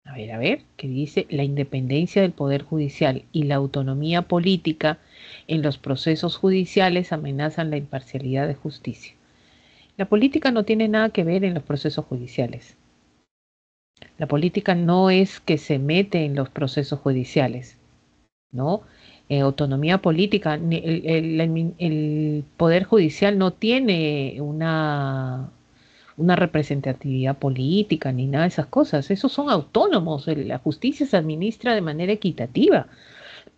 A ver, que dice la independencia del Poder Judicial y la autonomía política en los procesos judiciales amenazan la imparcialidad de justicia. La política no tiene nada que ver en los procesos judiciales. La política no es que se mete en los procesos judiciales, ¿no? Autonomía política, el Poder Judicial no tiene una representatividad política ni nada de esas cosas. Esos son autónomos. La justicia se administra de manera equitativa.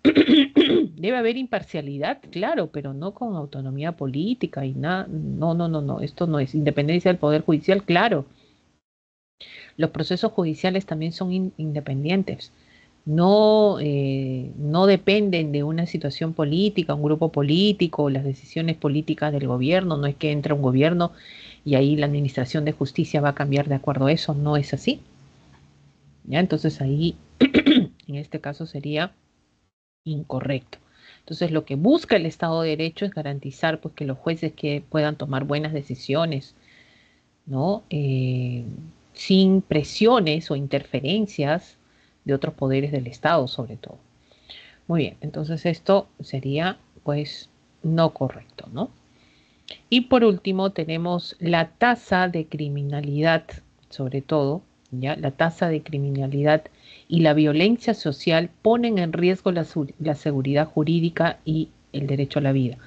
Debe haber imparcialidad, claro, pero no con autonomía política y nada. No, no, no, no. Esto no es independencia del Poder Judicial, claro. Los procesos judiciales también son independientes. No, no dependen de una situación política, un grupo político, las decisiones políticas del gobierno. No es que entra un gobierno y ahí la administración de justicia va a cambiar de acuerdo a eso. No es así. ¿Ya? Entonces ahí, en este caso, sería incorrecto. Entonces lo que busca el Estado de Derecho es garantizar pues, que los jueces que puedan tomar buenas decisiones, ¿no? Sin presiones o interferencias de otros poderes del Estado, sobre todo. Muy bien, entonces esto sería pues no correcto, ¿no? Y por último tenemos la tasa de criminalidad, sobre todo, ¿ya? La tasa de criminalidad y la violencia social ponen en riesgo la seguridad jurídica y el derecho a la vida.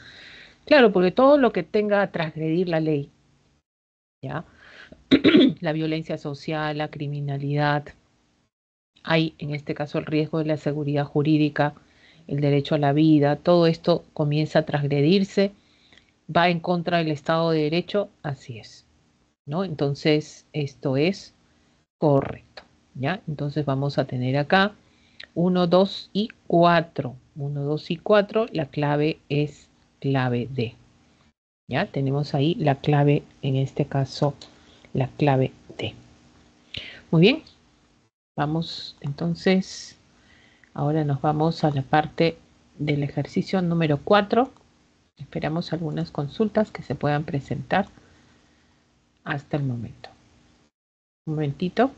Claro, porque todo lo que tenga a transgredir la ley, ¿ya? La violencia social, la criminalidad, hay en este caso el riesgo de la seguridad jurídica, el derecho a la vida, todo esto comienza a transgredirse, va en contra del Estado de Derecho, así es, ¿no? Entonces, esto es correcto, ¿ya? Entonces vamos a tener acá 1, 2 y 4. 1, 2 y 4, la clave es clave D. ¿Ya? Tenemos ahí la clave, en este caso, la clave D. Muy bien, vamos entonces, ahora nos vamos a la parte del ejercicio número 4. Esperamos algunas consultas que se puedan presentar hasta el momento. Un momentito.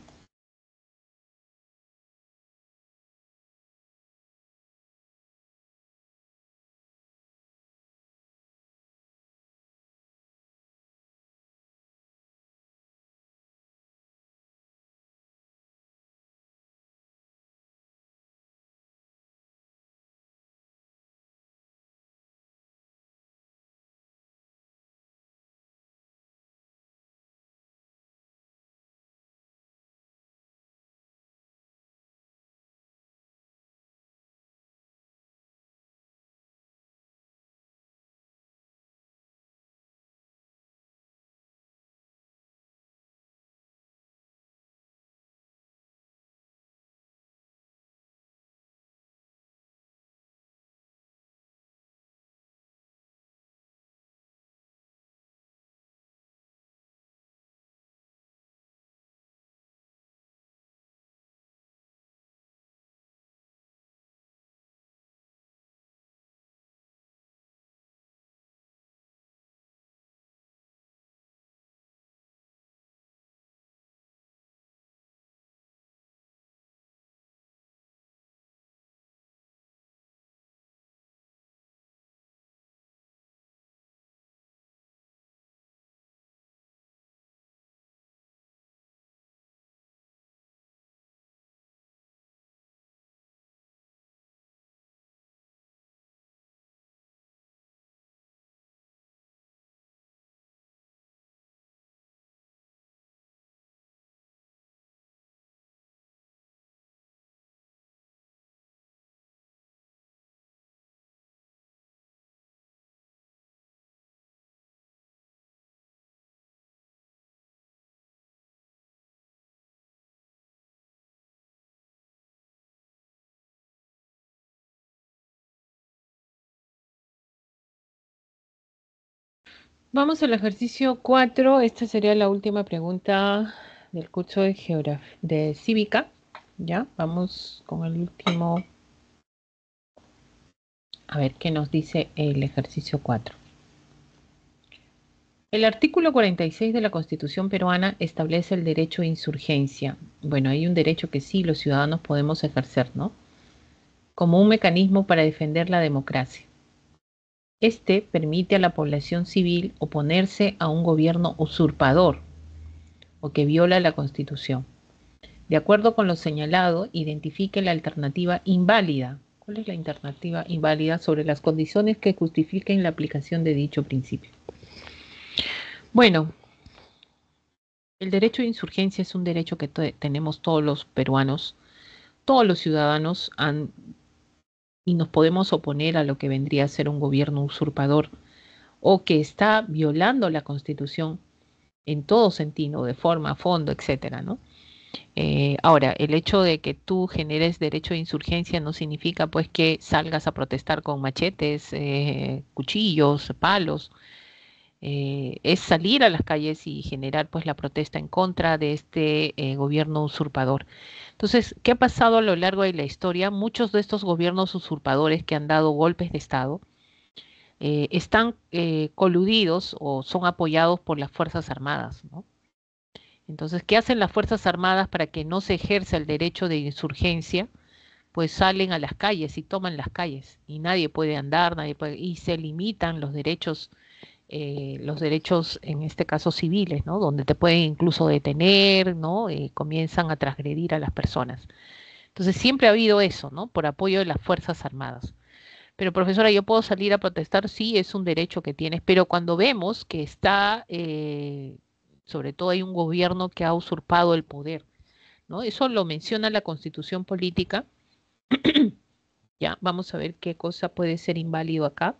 Vamos al ejercicio 4. Esta sería la última pregunta del curso de de cívica. Ya, vamos con el último. A ver qué nos dice el ejercicio 4. El artículo 46 de la Constitución peruana establece el derecho de insurgencia. Bueno, hay un derecho que sí los ciudadanos podemos ejercer, ¿no? Como un mecanismo para defender la democracia. Este permite a la población civil oponerse a un gobierno usurpador o que viola la Constitución. De acuerdo con lo señalado, identifique la alternativa inválida. ¿Cuál es la alternativa inválida sobre las condiciones que justifiquen la aplicación de dicho principio? Bueno, el derecho de insurgencia es un derecho que tenemos todos los peruanos, todos los ciudadanos y nos podemos oponer a lo que vendría a ser un gobierno usurpador o que está violando la Constitución en todo sentido, de forma, fondo, etcétera, ¿no? Ahora, el hecho de que tú generes derecho de insurgencia no significa pues que salgas a protestar con machetes, cuchillos, palos. Es salir a las calles y generar pues la protesta en contra de este gobierno usurpador. Entonces, ¿qué ha pasado a lo largo de la historia? Muchos de estos gobiernos usurpadores que han dado golpes de Estado están coludidos o son apoyados por las Fuerzas Armadas, ¿no? Entonces, ¿qué hacen las Fuerzas Armadas para que no se ejerza el derecho de insurgencia? Pues salen a las calles y toman las calles y nadie puede andar, y se limitan los derechos en este caso civiles, ¿no? Donde te pueden incluso detener, ¿no? Comienzan a transgredir a las personas. Entonces siempre ha habido eso, ¿no? Por apoyo de las Fuerzas Armadas. Pero profesora, yo puedo salir a protestar, sí, es un derecho que tienes, pero cuando vemos que está, sobre todo hay un gobierno que ha usurpado el poder, ¿no? Eso lo menciona la Constitución Política. Ya, vamos a ver qué cosa puede ser inválido acá.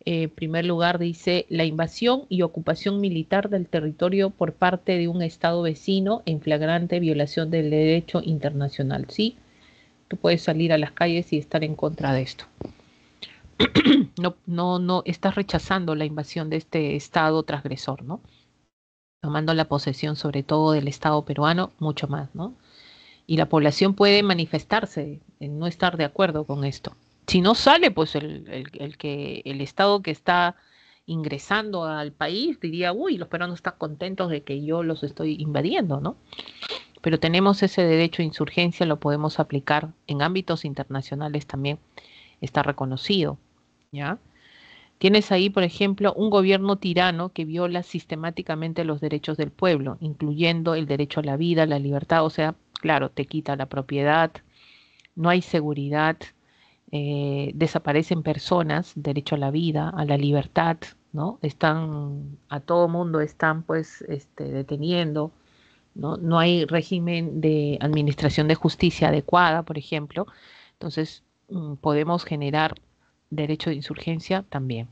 En primer lugar dice la invasión y ocupación militar del territorio por parte de un Estado vecino en flagrante violación del derecho internacional. Sí, tú puedes salir a las calles y estar en contra de esto. No, estás rechazando la invasión de este Estado transgresor, ¿no? Tomando la posesión sobre todo del Estado peruano, mucho más, ¿no? Y la población puede manifestarse en no estar de acuerdo con esto. Si no sale, pues el Estado que está ingresando al país diría, uy, los peruanos están contentos de que yo los estoy invadiendo, ¿no? Pero tenemos ese derecho de insurgencia, lo podemos aplicar en ámbitos internacionales también, está reconocido, ¿ya? Tienes ahí, por ejemplo, un gobierno tirano que viola sistemáticamente los derechos del pueblo, incluyendo el derecho a la vida, la libertad, o sea, claro, te quita la propiedad, no hay seguridad, desaparecen personas, derecho a la vida, a la libertad, ¿no? Están, a todo mundo están pues deteniendo, ¿no? No hay régimen de administración de justicia adecuada, por ejemplo. Entonces, podemos generar derecho de insurgencia también.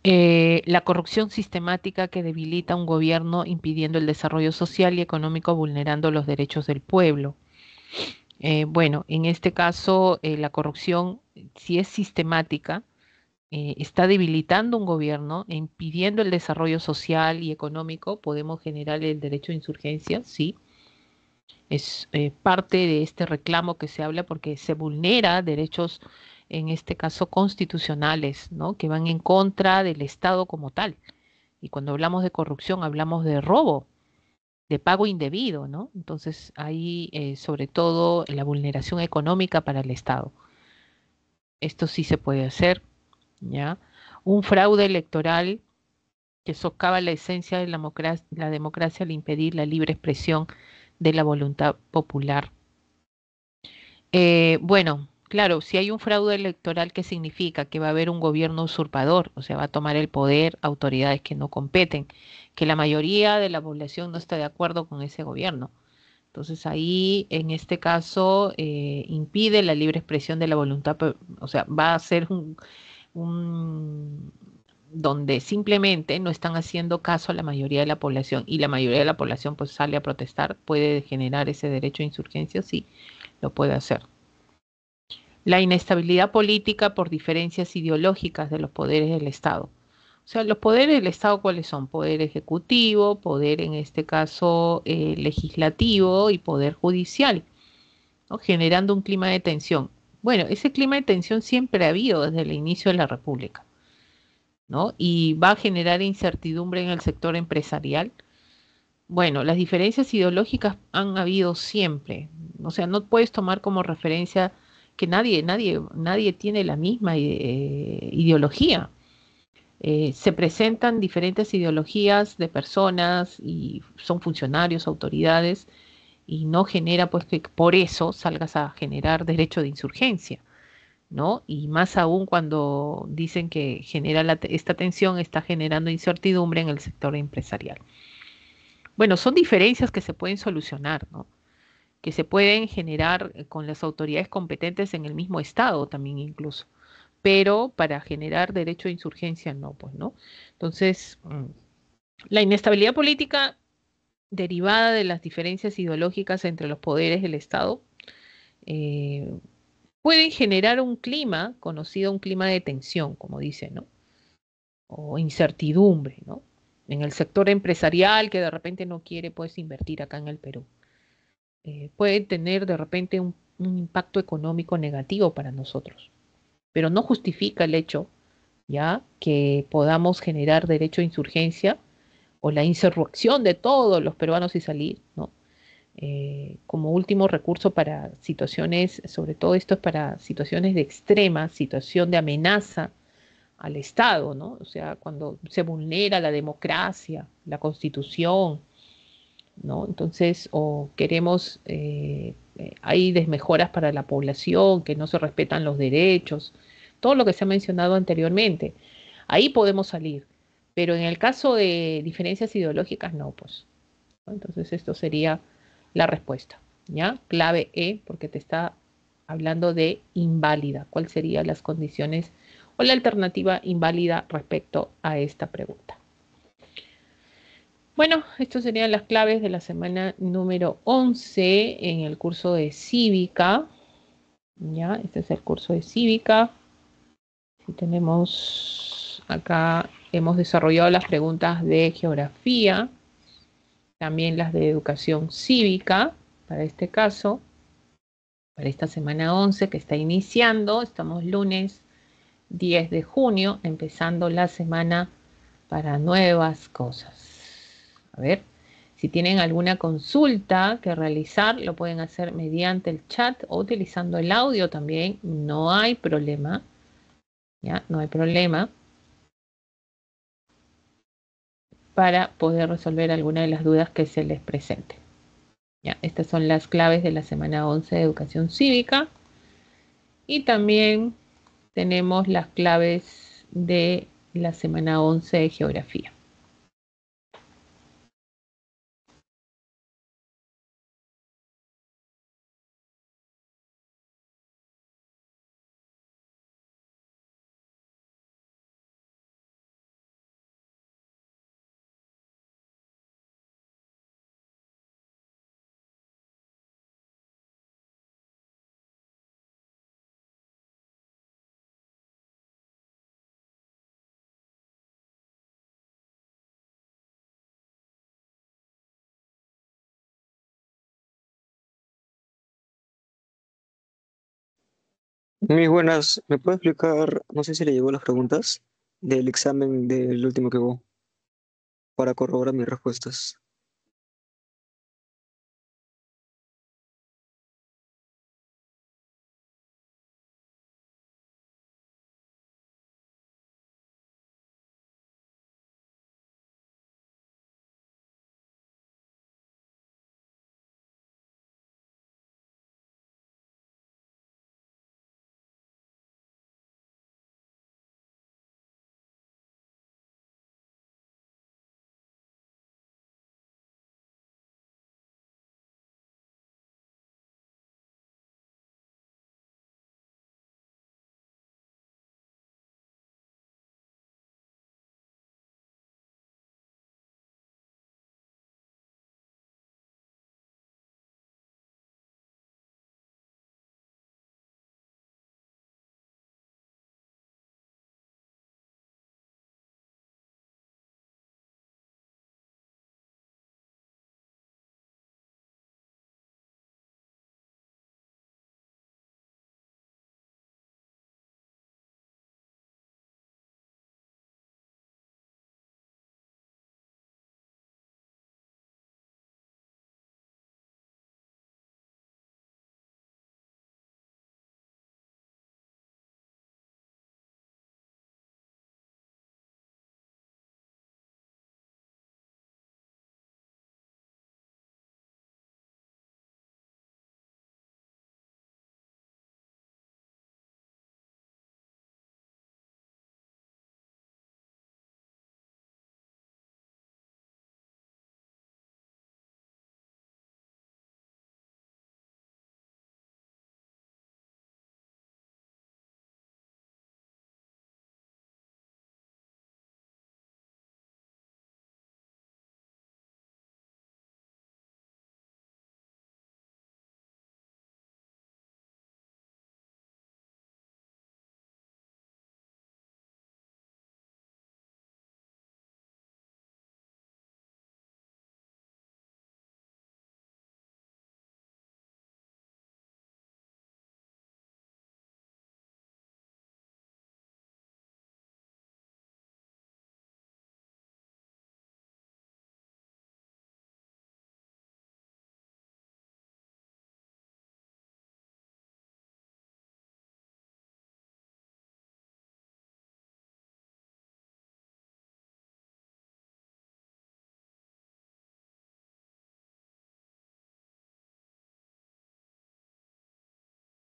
La corrupción sistemática que debilita un gobierno impidiendo el desarrollo social y económico, vulnerando los derechos del pueblo. Bueno, en este caso, la corrupción, si es sistemática, está debilitando un gobierno, impidiendo el desarrollo social y económico, podemos generar el derecho de insurgencia, sí. Es parte de este reclamo que se habla porque se vulnera derechos, en este caso constitucionales, ¿no? Que van en contra del Estado como tal. Y cuando hablamos de corrupción, hablamos de robo, de pago indebido, ¿no? Entonces, ahí, sobre todo, la vulneración económica para el Estado. Esto sí se puede hacer, ¿ya? Un fraude electoral que socava la esencia de la democracia al impedir la libre expresión de la voluntad popular. Bueno, claro, si hay un fraude electoral, ¿qué significa? Que va a haber un gobierno usurpador, o sea, va a tomar el poder autoridades que no competen, que la mayoría de la población no está de acuerdo con ese gobierno. Entonces ahí, en este caso, impide la libre expresión de la voluntad, o sea, va a ser un donde simplemente no están haciendo caso a la mayoría de la población y la mayoría de la población pues sale a protestar, puede generar ese derecho de insurgencia, sí, lo puede hacer. La inestabilidad política por diferencias ideológicas de los poderes del Estado. O sea, los poderes del Estado, ¿cuáles son? Poder ejecutivo, poder en este caso legislativo y poder judicial, ¿no? Generando un clima de tensión. Bueno, ese clima de tensión siempre ha habido desde el inicio de la República, ¿no? Y va a generar incertidumbre en el sector empresarial. Bueno, las diferencias ideológicas han habido siempre. O sea, no puedes tomar como referencia que nadie tiene la misma ideología. Se presentan diferentes ideologías de personas y son funcionarios, autoridades, y no genera pues que por eso salgas a generar derecho de insurgencia, ¿no? Y más aún cuando dicen que genera esta tensión, está generando incertidumbre en el sector empresarial. Bueno, son diferencias que se pueden solucionar, ¿no? Que se pueden generar con las autoridades competentes en el mismo estado también incluso, pero para generar derecho de insurgencia no, pues, ¿no? Entonces, la inestabilidad política derivada de las diferencias ideológicas entre los poderes del Estado eh, pueden generar un clima, conocido un clima de tensión, como dice, ¿no? O incertidumbre, ¿no? En el sector empresarial que de repente no quiere, pues, invertir acá en el Perú. Puede tener de repente un impacto económico negativo para nosotros, pero no justifica el hecho, ya, que podamos generar derecho de insurgencia o la insurrección de todos los peruanos y salir, ¿no? Como último recurso para situaciones, sobre todo esto es para situaciones de extrema, situación de amenaza al Estado, ¿no? O sea, cuando se vulnera la democracia, la constitución, ¿no? Entonces, o queremos, hay desmejoras para la población, que no se respetan los derechos, todo lo que se ha mencionado anteriormente. Ahí podemos salir, pero en el caso de diferencias ideológicas, no, pues, ¿no? Entonces, esto sería la respuesta, ¿ya? Clave E, porque te está hablando de inválida. ¿Cuáles serían las condiciones o la alternativa inválida respecto a esta pregunta? Bueno, estas serían las claves de la semana número 11 en el curso de cívica. Ya, este es el curso de cívica. Y tenemos acá, hemos desarrollado las preguntas de geografía, también las de educación cívica, para este caso, para esta semana 11 que está iniciando. Estamos lunes 10 de junio, empezando la semana para nuevas cosas. A ver, si tienen alguna consulta que realizar, lo pueden hacer mediante el chat o utilizando el audio también. No hay problema. ¿Ya? No hay problema para poder resolver alguna de las dudas que se les presente. ¿Ya? Estas son las claves de la semana 11 de educación cívica. Y también tenemos las claves de la semana 11 de geografía. Muy buenas, ¿me puede explicar, no sé si le llegó las preguntas del examen del último que hubo para corroborar mis respuestas?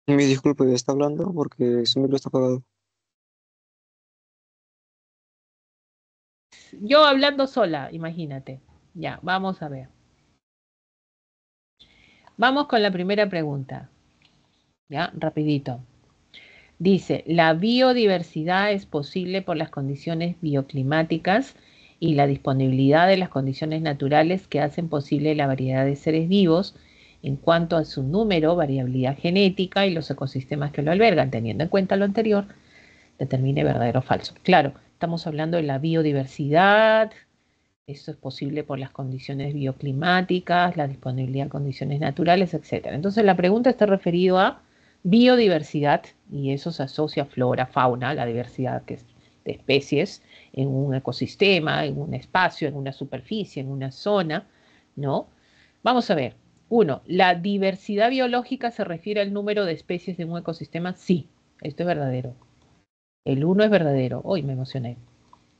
Mi disculpe, ¿está hablando? Porque su micro está apagado. Yo hablando sola, imagínate. Ya, vamos a ver. Vamos con la primera pregunta. Ya, rapidito. Dice, la biodiversidad es posible por las condiciones bioclimáticas y la disponibilidad de las condiciones naturales que hacen posible la variedad de seres vivos en cuanto a su número, variabilidad genética y los ecosistemas que lo albergan. Teniendo en cuenta lo anterior, determine verdadero o falso. Claro, estamos hablando de la biodiversidad. Esto es posible por las condiciones bioclimáticas, la disponibilidad de condiciones naturales, etcétera. Entonces la pregunta está referida a biodiversidad y eso se asocia a flora, fauna, la diversidad que es de especies en un ecosistema, en un espacio, en una superficie, en una zona, ¿no? Vamos a ver. Uno, ¿la diversidad biológica se refiere al número de especies de un ecosistema? Sí, esto es verdadero. El uno es verdadero. Hoy me emocioné.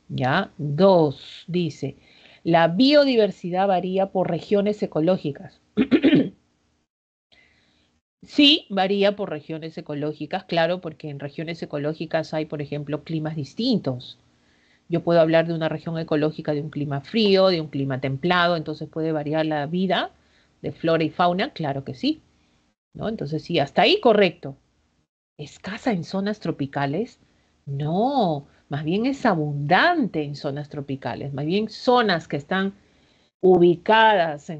¿Ya? Dos, dice, la biodiversidad varía por regiones ecológicas. Sí, varía por regiones ecológicas, claro, porque en regiones ecológicas hay, por ejemplo, climas distintos. Yo puedo hablar de una región ecológica de un clima frío, de un clima templado, entonces puede variar la vida de flora y fauna, claro que sí, ¿no? Entonces sí, hasta ahí correcto. ¿Escasa en zonas tropicales? No, más bien es abundante en zonas tropicales, más bien zonas que están ubicadas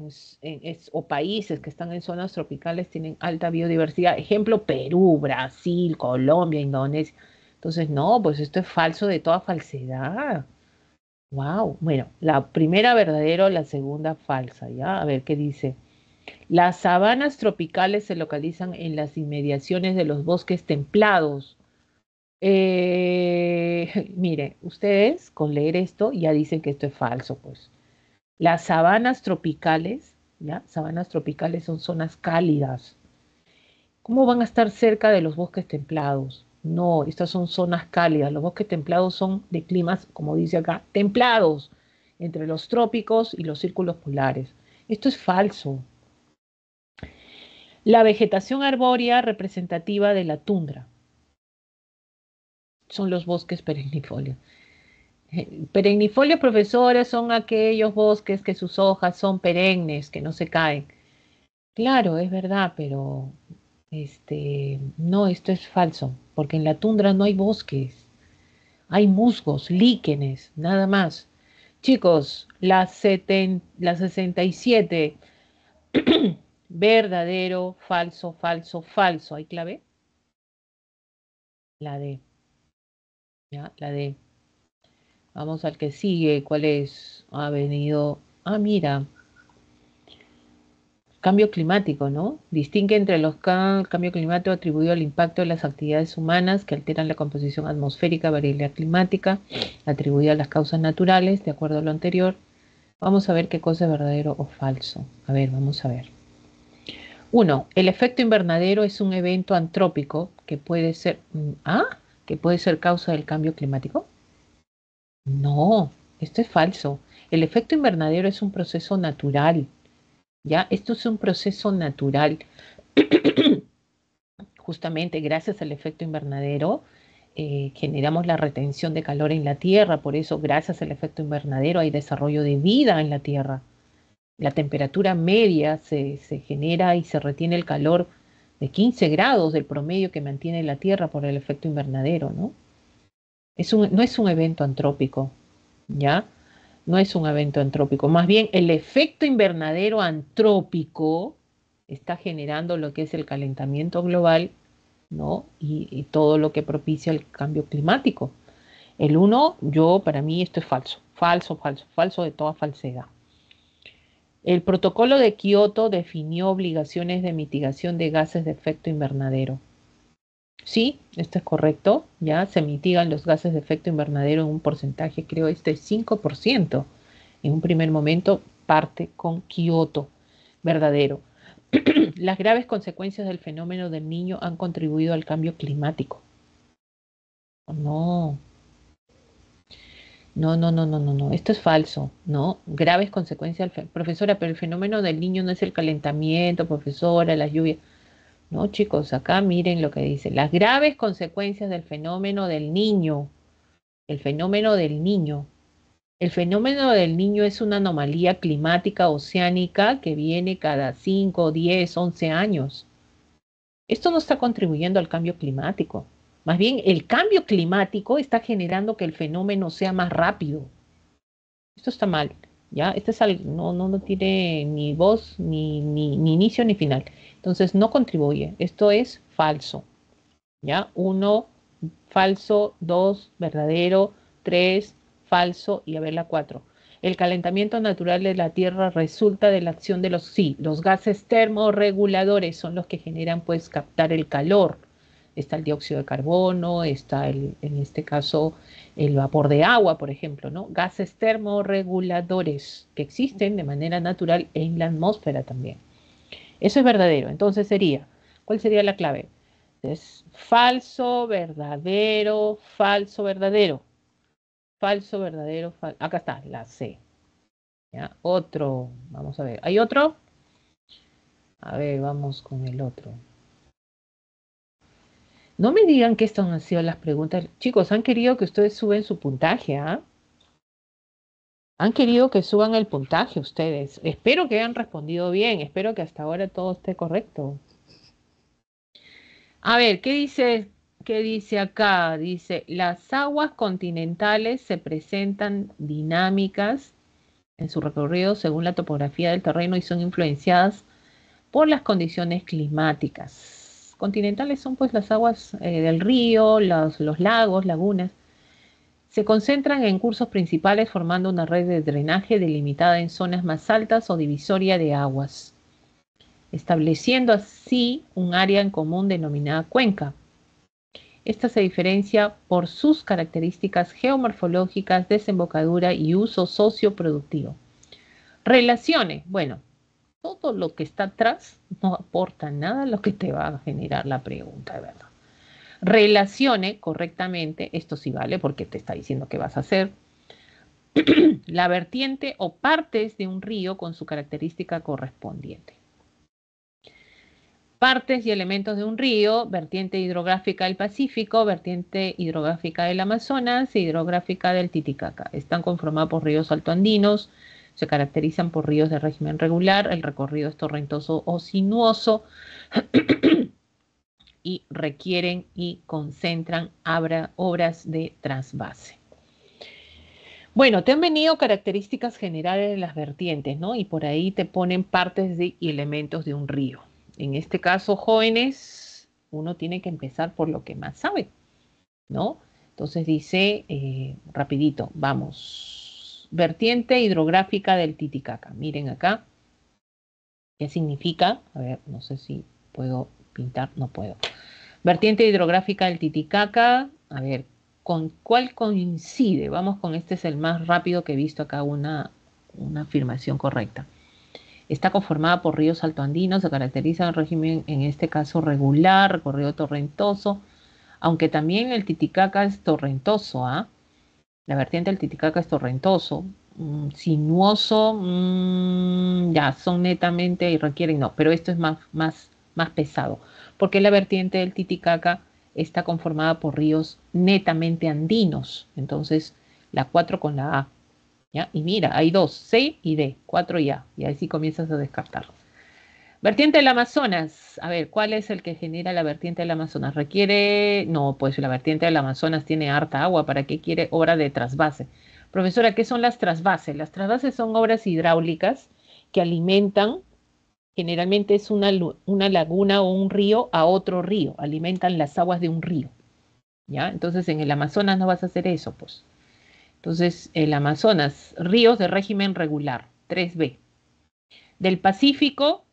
o países que están en zonas tropicales tienen alta biodiversidad. Ejemplo, Perú, Brasil, Colombia, Indonesia. Entonces, no, pues esto es falso de toda falsedad. Wow. Bueno, la primera verdadero, la segunda falsa, ¿ya? A ver qué dice. Las sabanas tropicales se localizan en las inmediaciones de los bosques templados. Mire, ustedes con leer esto ya dicen que esto es falso, pues. Las sabanas tropicales, ¿ya? Sabanas tropicales son zonas cálidas. ¿Cómo van a estar cerca de los bosques templados? No, estas son zonas cálidas. Los bosques templados son de climas, como dice acá, templados, entre los trópicos y los círculos polares. Esto es falso. La vegetación arbórea representativa de la tundra son los bosques perennifolios. Perennifolios, profesores, son aquellos bosques que sus hojas son perennes, que no se caen. Claro, es verdad, pero no, esto es falso, porque en la tundra no hay bosques, hay musgos, líquenes, nada más. Chicos, la 67, verdadero, falso, falso, falso. ¿Hay clave? La D, ¿ya? La D. Vamos al que sigue. ¿Cuál es? Ha venido. Ah, mira, cambio climático, ¿no? Distingue entre los cambio climático atribuido al impacto de las actividades humanas que alteran la composición atmosférica, variabilidad climática, atribuida a las causas naturales, de acuerdo a lo anterior. Vamos a ver qué cosa es verdadero o falso. A ver, vamos a ver. Uno, el efecto invernadero es un evento antrópico que puede ser, que puede ser causa del cambio climático. No, esto es falso. El efecto invernadero es un proceso natural, ¿ya? Esto es un proceso natural. Justamente gracias al efecto invernadero generamos la retención de calor en la Tierra, por eso gracias al efecto invernadero hay desarrollo de vida en la Tierra. La temperatura media se genera y se retiene el calor de 15 grados del promedio que mantiene la Tierra por el efecto invernadero, ¿no? No es un evento antrópico, ¿ya? No es un evento antrópico. Más bien, el efecto invernadero antrópico está generando lo que es el calentamiento global, ¿no? Y todo lo que propicia el cambio climático. El uno, para mí esto es falso, falso, falso, falso de toda falsedad. El protocolo de Kioto definió obligaciones de mitigación de gases de efecto invernadero. Sí, esto es correcto, ya se mitigan los gases de efecto invernadero en un porcentaje, creo, 5%. En un primer momento parte con Kioto, verdadero. Las graves consecuencias del fenómeno del niño han contribuido al cambio climático. No, no, no, no, no, no, no. Esto es falso, ¿no? Graves consecuencias, profesora, pero el fenómeno del niño no es el calentamiento, profesora, las lluvias. No, chicos, acá miren lo que dice. Las graves consecuencias del fenómeno del niño. El fenómeno del niño. El fenómeno del niño es una anomalía climática oceánica que viene cada 5, 10, 11 años. Esto no está contribuyendo al cambio climático. Más bien, el cambio climático está generando que el fenómeno sea más rápido. Esto está mal, ¿ya? Este es no tiene ni voz, ni inicio, ni final. Entonces, no contribuye. Esto es falso, ¿ya? Uno, falso. Dos, verdadero. Tres, falso. Y a ver la cuatro. El calentamiento natural de la Tierra resulta de la acción de los gases termorreguladores son los que generan, pues, captar el calor. Está el dióxido de carbono, está en este caso el vapor de agua, por ejemplo, ¿no? Gases termorreguladores que existen de manera natural en la atmósfera también. Eso es verdadero. Entonces sería, ¿cuál sería la clave? Es falso, verdadero, falso, verdadero. Falso, verdadero, acá está, la C. ¿Ya? Otro, vamos a ver. ¿Hay otro? A ver, vamos con el otro. No me digan que estas han sido las preguntas. Chicos, han querido que ustedes suben su puntaje, ¿ah? Han querido que suban el puntaje ustedes. Espero que hayan respondido bien. Espero que hasta ahora todo esté correcto. A ver, qué dice acá? Dice, las aguas continentales se presentan dinámicas en su recorrido según la topografía del terreno y son influenciadas por las condiciones climáticas. Continentales son pues las aguas del río, los lagos, lagunas. Se concentran en cursos principales formando una red de drenaje delimitada en zonas más altas o divisoria de aguas, estableciendo así un área en común denominada cuenca. Esta se diferencia por sus características geomorfológicas, desembocadura y uso socioproductivo. Relaciones. Bueno, todo lo que está atrás no aporta nada a lo que te va a generar la pregunta, de verdad. Relacione correctamente, esto sí vale porque te está diciendo qué vas a hacer, la vertiente o partes de un río con su característica correspondiente. Partes y elementos de un río, vertiente hidrográfica del Pacífico, vertiente hidrográfica del Amazonas e hidrográfica del Titicaca. Están conformados por ríos altoandinos, se caracterizan por ríos de régimen regular, el recorrido es torrentoso o sinuoso y requieren y concentran obras de trasvase. Bueno, te han venido características generales de las vertientes, ¿no? Y por ahí te ponen partes y elementos de un río. En este caso, jóvenes, uno tiene que empezar por lo que más sabe, ¿no? Entonces dice, rapidito, vamos, vertiente hidrográfica del Titicaca. Miren acá, ¿qué significa? A ver, no sé si puedo pintar, no puedo. Vertiente hidrográfica del Titicaca, a ver, ¿con cuál coincide? Vamos con este, es el más rápido que he visto acá, una afirmación correcta. Está conformada por ríos altoandinos, se caracteriza en régimen, en este caso regular, recorrido torrentoso, aunque también el Titicaca es torrentoso, ¿ah? La vertiente del Titicaca es torrentoso, sinuoso, ya son netamente y requieren, no, pero esto es más pesado, porque la vertiente del Titicaca está conformada por ríos netamente andinos, entonces la 4 con la A, ¿ya? Y mira, hay dos, C y D, 4 y A, y así comienzas a descartarlos. Vertiente del Amazonas. A ver, ¿cuál es el que genera la vertiente del Amazonas? Requiere, no, pues la vertiente del Amazonas tiene harta agua. ¿Para qué quiere obra de trasvase? Profesora, ¿qué son las trasvases? Las trasvases son obras hidráulicas que alimentan, generalmente es una laguna o un río a otro río, alimentan las aguas de un río. ¿Ya? Entonces en el Amazonas no vas a hacer eso, pues. Entonces, el Amazonas, ríos de régimen regular, 3B. Del Pacífico,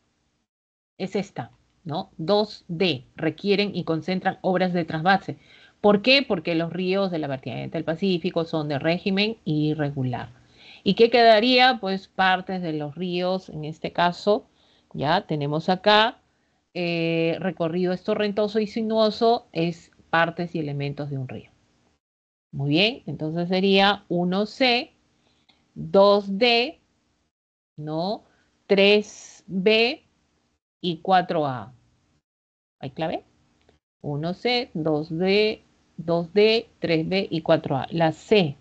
es esta, ¿no? 2D, requieren y concentran obras de trasvase. ¿Por qué? Porque los ríos de la vertiente del Pacífico son de régimen irregular. ¿Y qué quedaría? Pues partes de los ríos, en este caso, ya tenemos acá, recorrido es torrentoso y sinuoso, es partes y elementos de un río. Muy bien, entonces sería 1C, 2D, ¿no? 3B y 4A. ¿Hay clave? 1C, 2B, 2D, 3B y 4A. La C,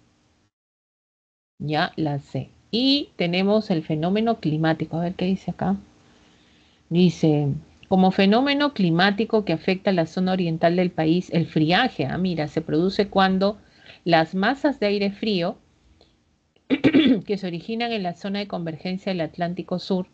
ya la C. Y tenemos el fenómeno climático. A ver qué dice acá. Dice, como fenómeno climático que afecta a la zona oriental del país, el friaje, mira, se produce cuando las masas de aire frío que se originan en la zona de convergencia del Atlántico Sur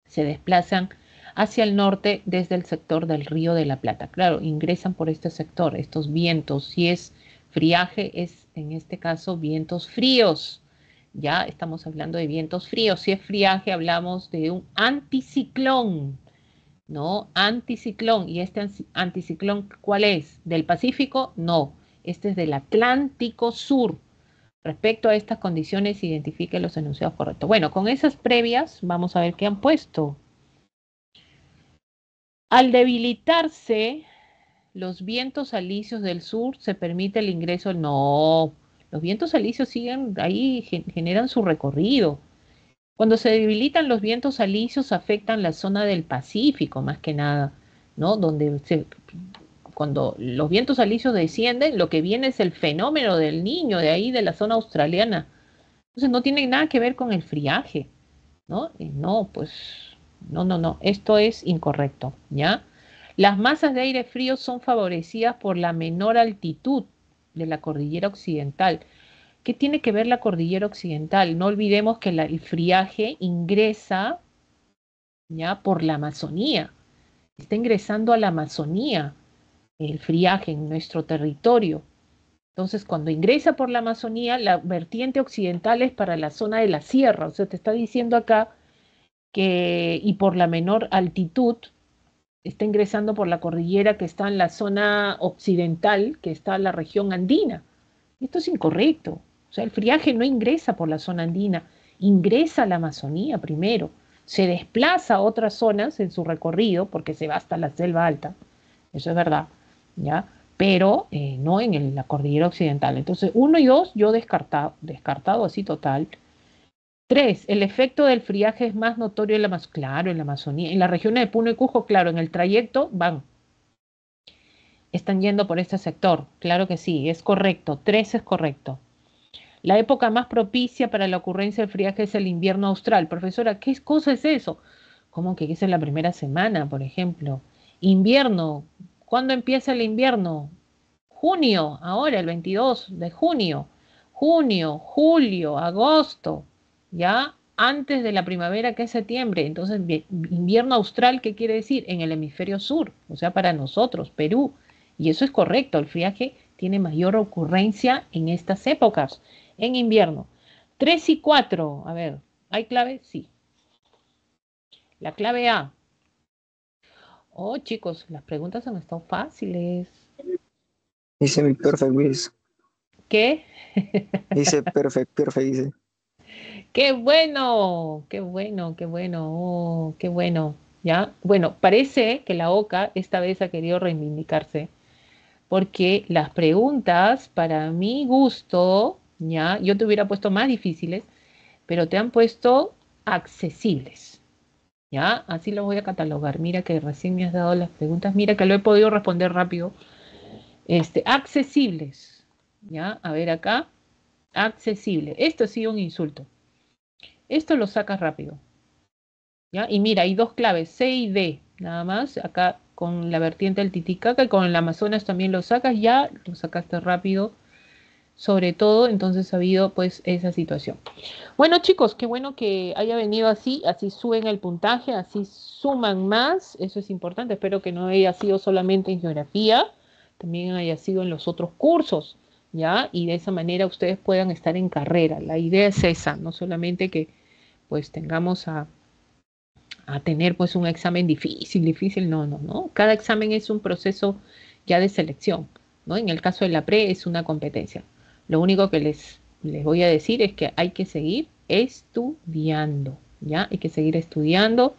se desplazan hacia el norte desde el sector del Río de la Plata. Claro, ingresan por este sector, estos vientos. Si es friaje, es en este caso vientos fríos. Ya estamos hablando de vientos fríos. Si es friaje, hablamos de un anticiclón, ¿no? Anticiclón. ¿Y este anticiclón cuál es? ¿Del Pacífico? No. Este es del Atlántico Sur. Respecto a estas condiciones, identifique los enunciados correctos. Bueno, con esas previas, vamos a ver qué han puesto. Al debilitarse los vientos alisios del sur, se permite el ingreso. No, los vientos alisios siguen ahí, generan su recorrido. Cuando se debilitan los vientos alisios, afectan la zona del Pacífico, más que nada, ¿no? Cuando los vientos alisios descienden, lo que viene es el fenómeno del Niño, de ahí de la zona australiana. Entonces no tiene nada que ver con el friaje, ¿no? No, pues, no, esto es incorrecto, ¿ya? Las masas de aire frío son favorecidas por la menor altitud de la cordillera occidental. ¿Qué tiene que ver la cordillera occidental? No olvidemos que el friaje ingresa, ¿ya? Por la Amazonía. Está ingresando a la Amazonía el friaje en nuestro territorio. Entonces, cuando ingresa por la Amazonía, la vertiente occidental es para la zona de la sierra. O sea, te está diciendo acá que, y por la menor altitud, está ingresando por la cordillera que está en la zona occidental, que está en la región andina. Esto es incorrecto. O sea, el friaje no ingresa por la zona andina, ingresa a la Amazonía primero, se desplaza a otras zonas en su recorrido, porque se va hasta la selva alta, eso es verdad, ¿ya? Pero no en la cordillera occidental. Entonces, 1 y 2, yo descartado así total. 3, el efecto del friaje es más notorio en la Amazonía. Claro, en la Amazonía. En las regiones de Puno y Cusco, claro, en el trayecto están yendo por este sector. Claro que sí, es correcto. 3 es correcto. La época más propicia para la ocurrencia del friaje es el invierno austral. Profesora, ¿qué cosa es eso? ¿Cómo que es en la primera semana, por ejemplo? Invierno. ¿Cuándo empieza el invierno? Junio, ahora el 22 de junio. Junio, julio, agosto, ¿ya? Antes de la primavera, que es septiembre. Entonces, invierno austral, ¿qué quiere decir? En el hemisferio sur, o sea, para nosotros, Perú. Y eso es correcto, el friaje tiene mayor ocurrencia en estas épocas, en invierno. 3 y 4, a ver, ¿hay clave? Sí. La clave A. Oh, chicos, las preguntas han estado fáciles. Dice mi perfect, Luis. ¿Qué? Dice perfect, dice. ¡Qué bueno! ¡Qué bueno! ¡Qué bueno! Oh, ¡qué bueno! ¿Ya? Bueno, parece que la OCA esta vez ha querido reivindicarse porque las preguntas, para mi gusto, ¿ya? Yo te hubiera puesto más difíciles, pero te han puesto accesibles, ¿ya? Así lo voy a catalogar. Mira que recién me has dado las preguntas, mira que lo he podido responder rápido. Accesibles, ¿ya? A ver acá, accesible. Esto sí un insulto. Esto lo sacas rápido, ¿ya? Y mira, hay dos claves, C y D, nada más. Acá con la vertiente del Titicaca y con el Amazonas también lo sacas, ya lo sacaste rápido, sobre todo, entonces ha habido pues esa situación. Bueno, chicos, qué bueno que haya venido así, así suben el puntaje, así suman más, eso es importante. Espero que no haya sido solamente en geografía, también haya sido en los otros cursos, ¿ya? Y de esa manera ustedes puedan estar en carrera. La idea es esa, no solamente que pues tengamos a tener pues un examen difícil, no. Cada examen es un proceso ya de selección, ¿no? En el caso de la pre es una competencia. Lo único que les voy a decir es que hay que seguir estudiando, ¿ya? Hay que seguir estudiando,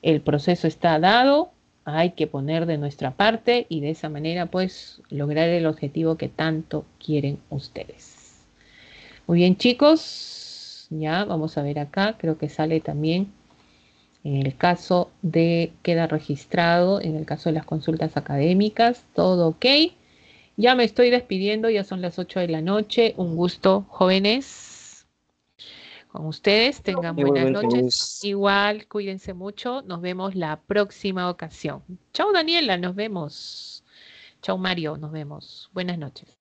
el proceso está dado, hay que poner de nuestra parte y de esa manera pues lograr el objetivo que tanto quieren ustedes. Muy bien, chicos, ya vamos a ver acá, creo que sale también En el caso de queda registrado, en el caso de las consultas académicas, todo ok. Ya me estoy despidiendo, ya son las 8 de la noche. Un gusto, jóvenes, con ustedes. Tengan buenas Igualmente, noches. Miss. Igual, cuídense mucho. Nos vemos la próxima ocasión. Chau, Daniela, nos vemos. Chau, Mario, nos vemos. Buenas noches.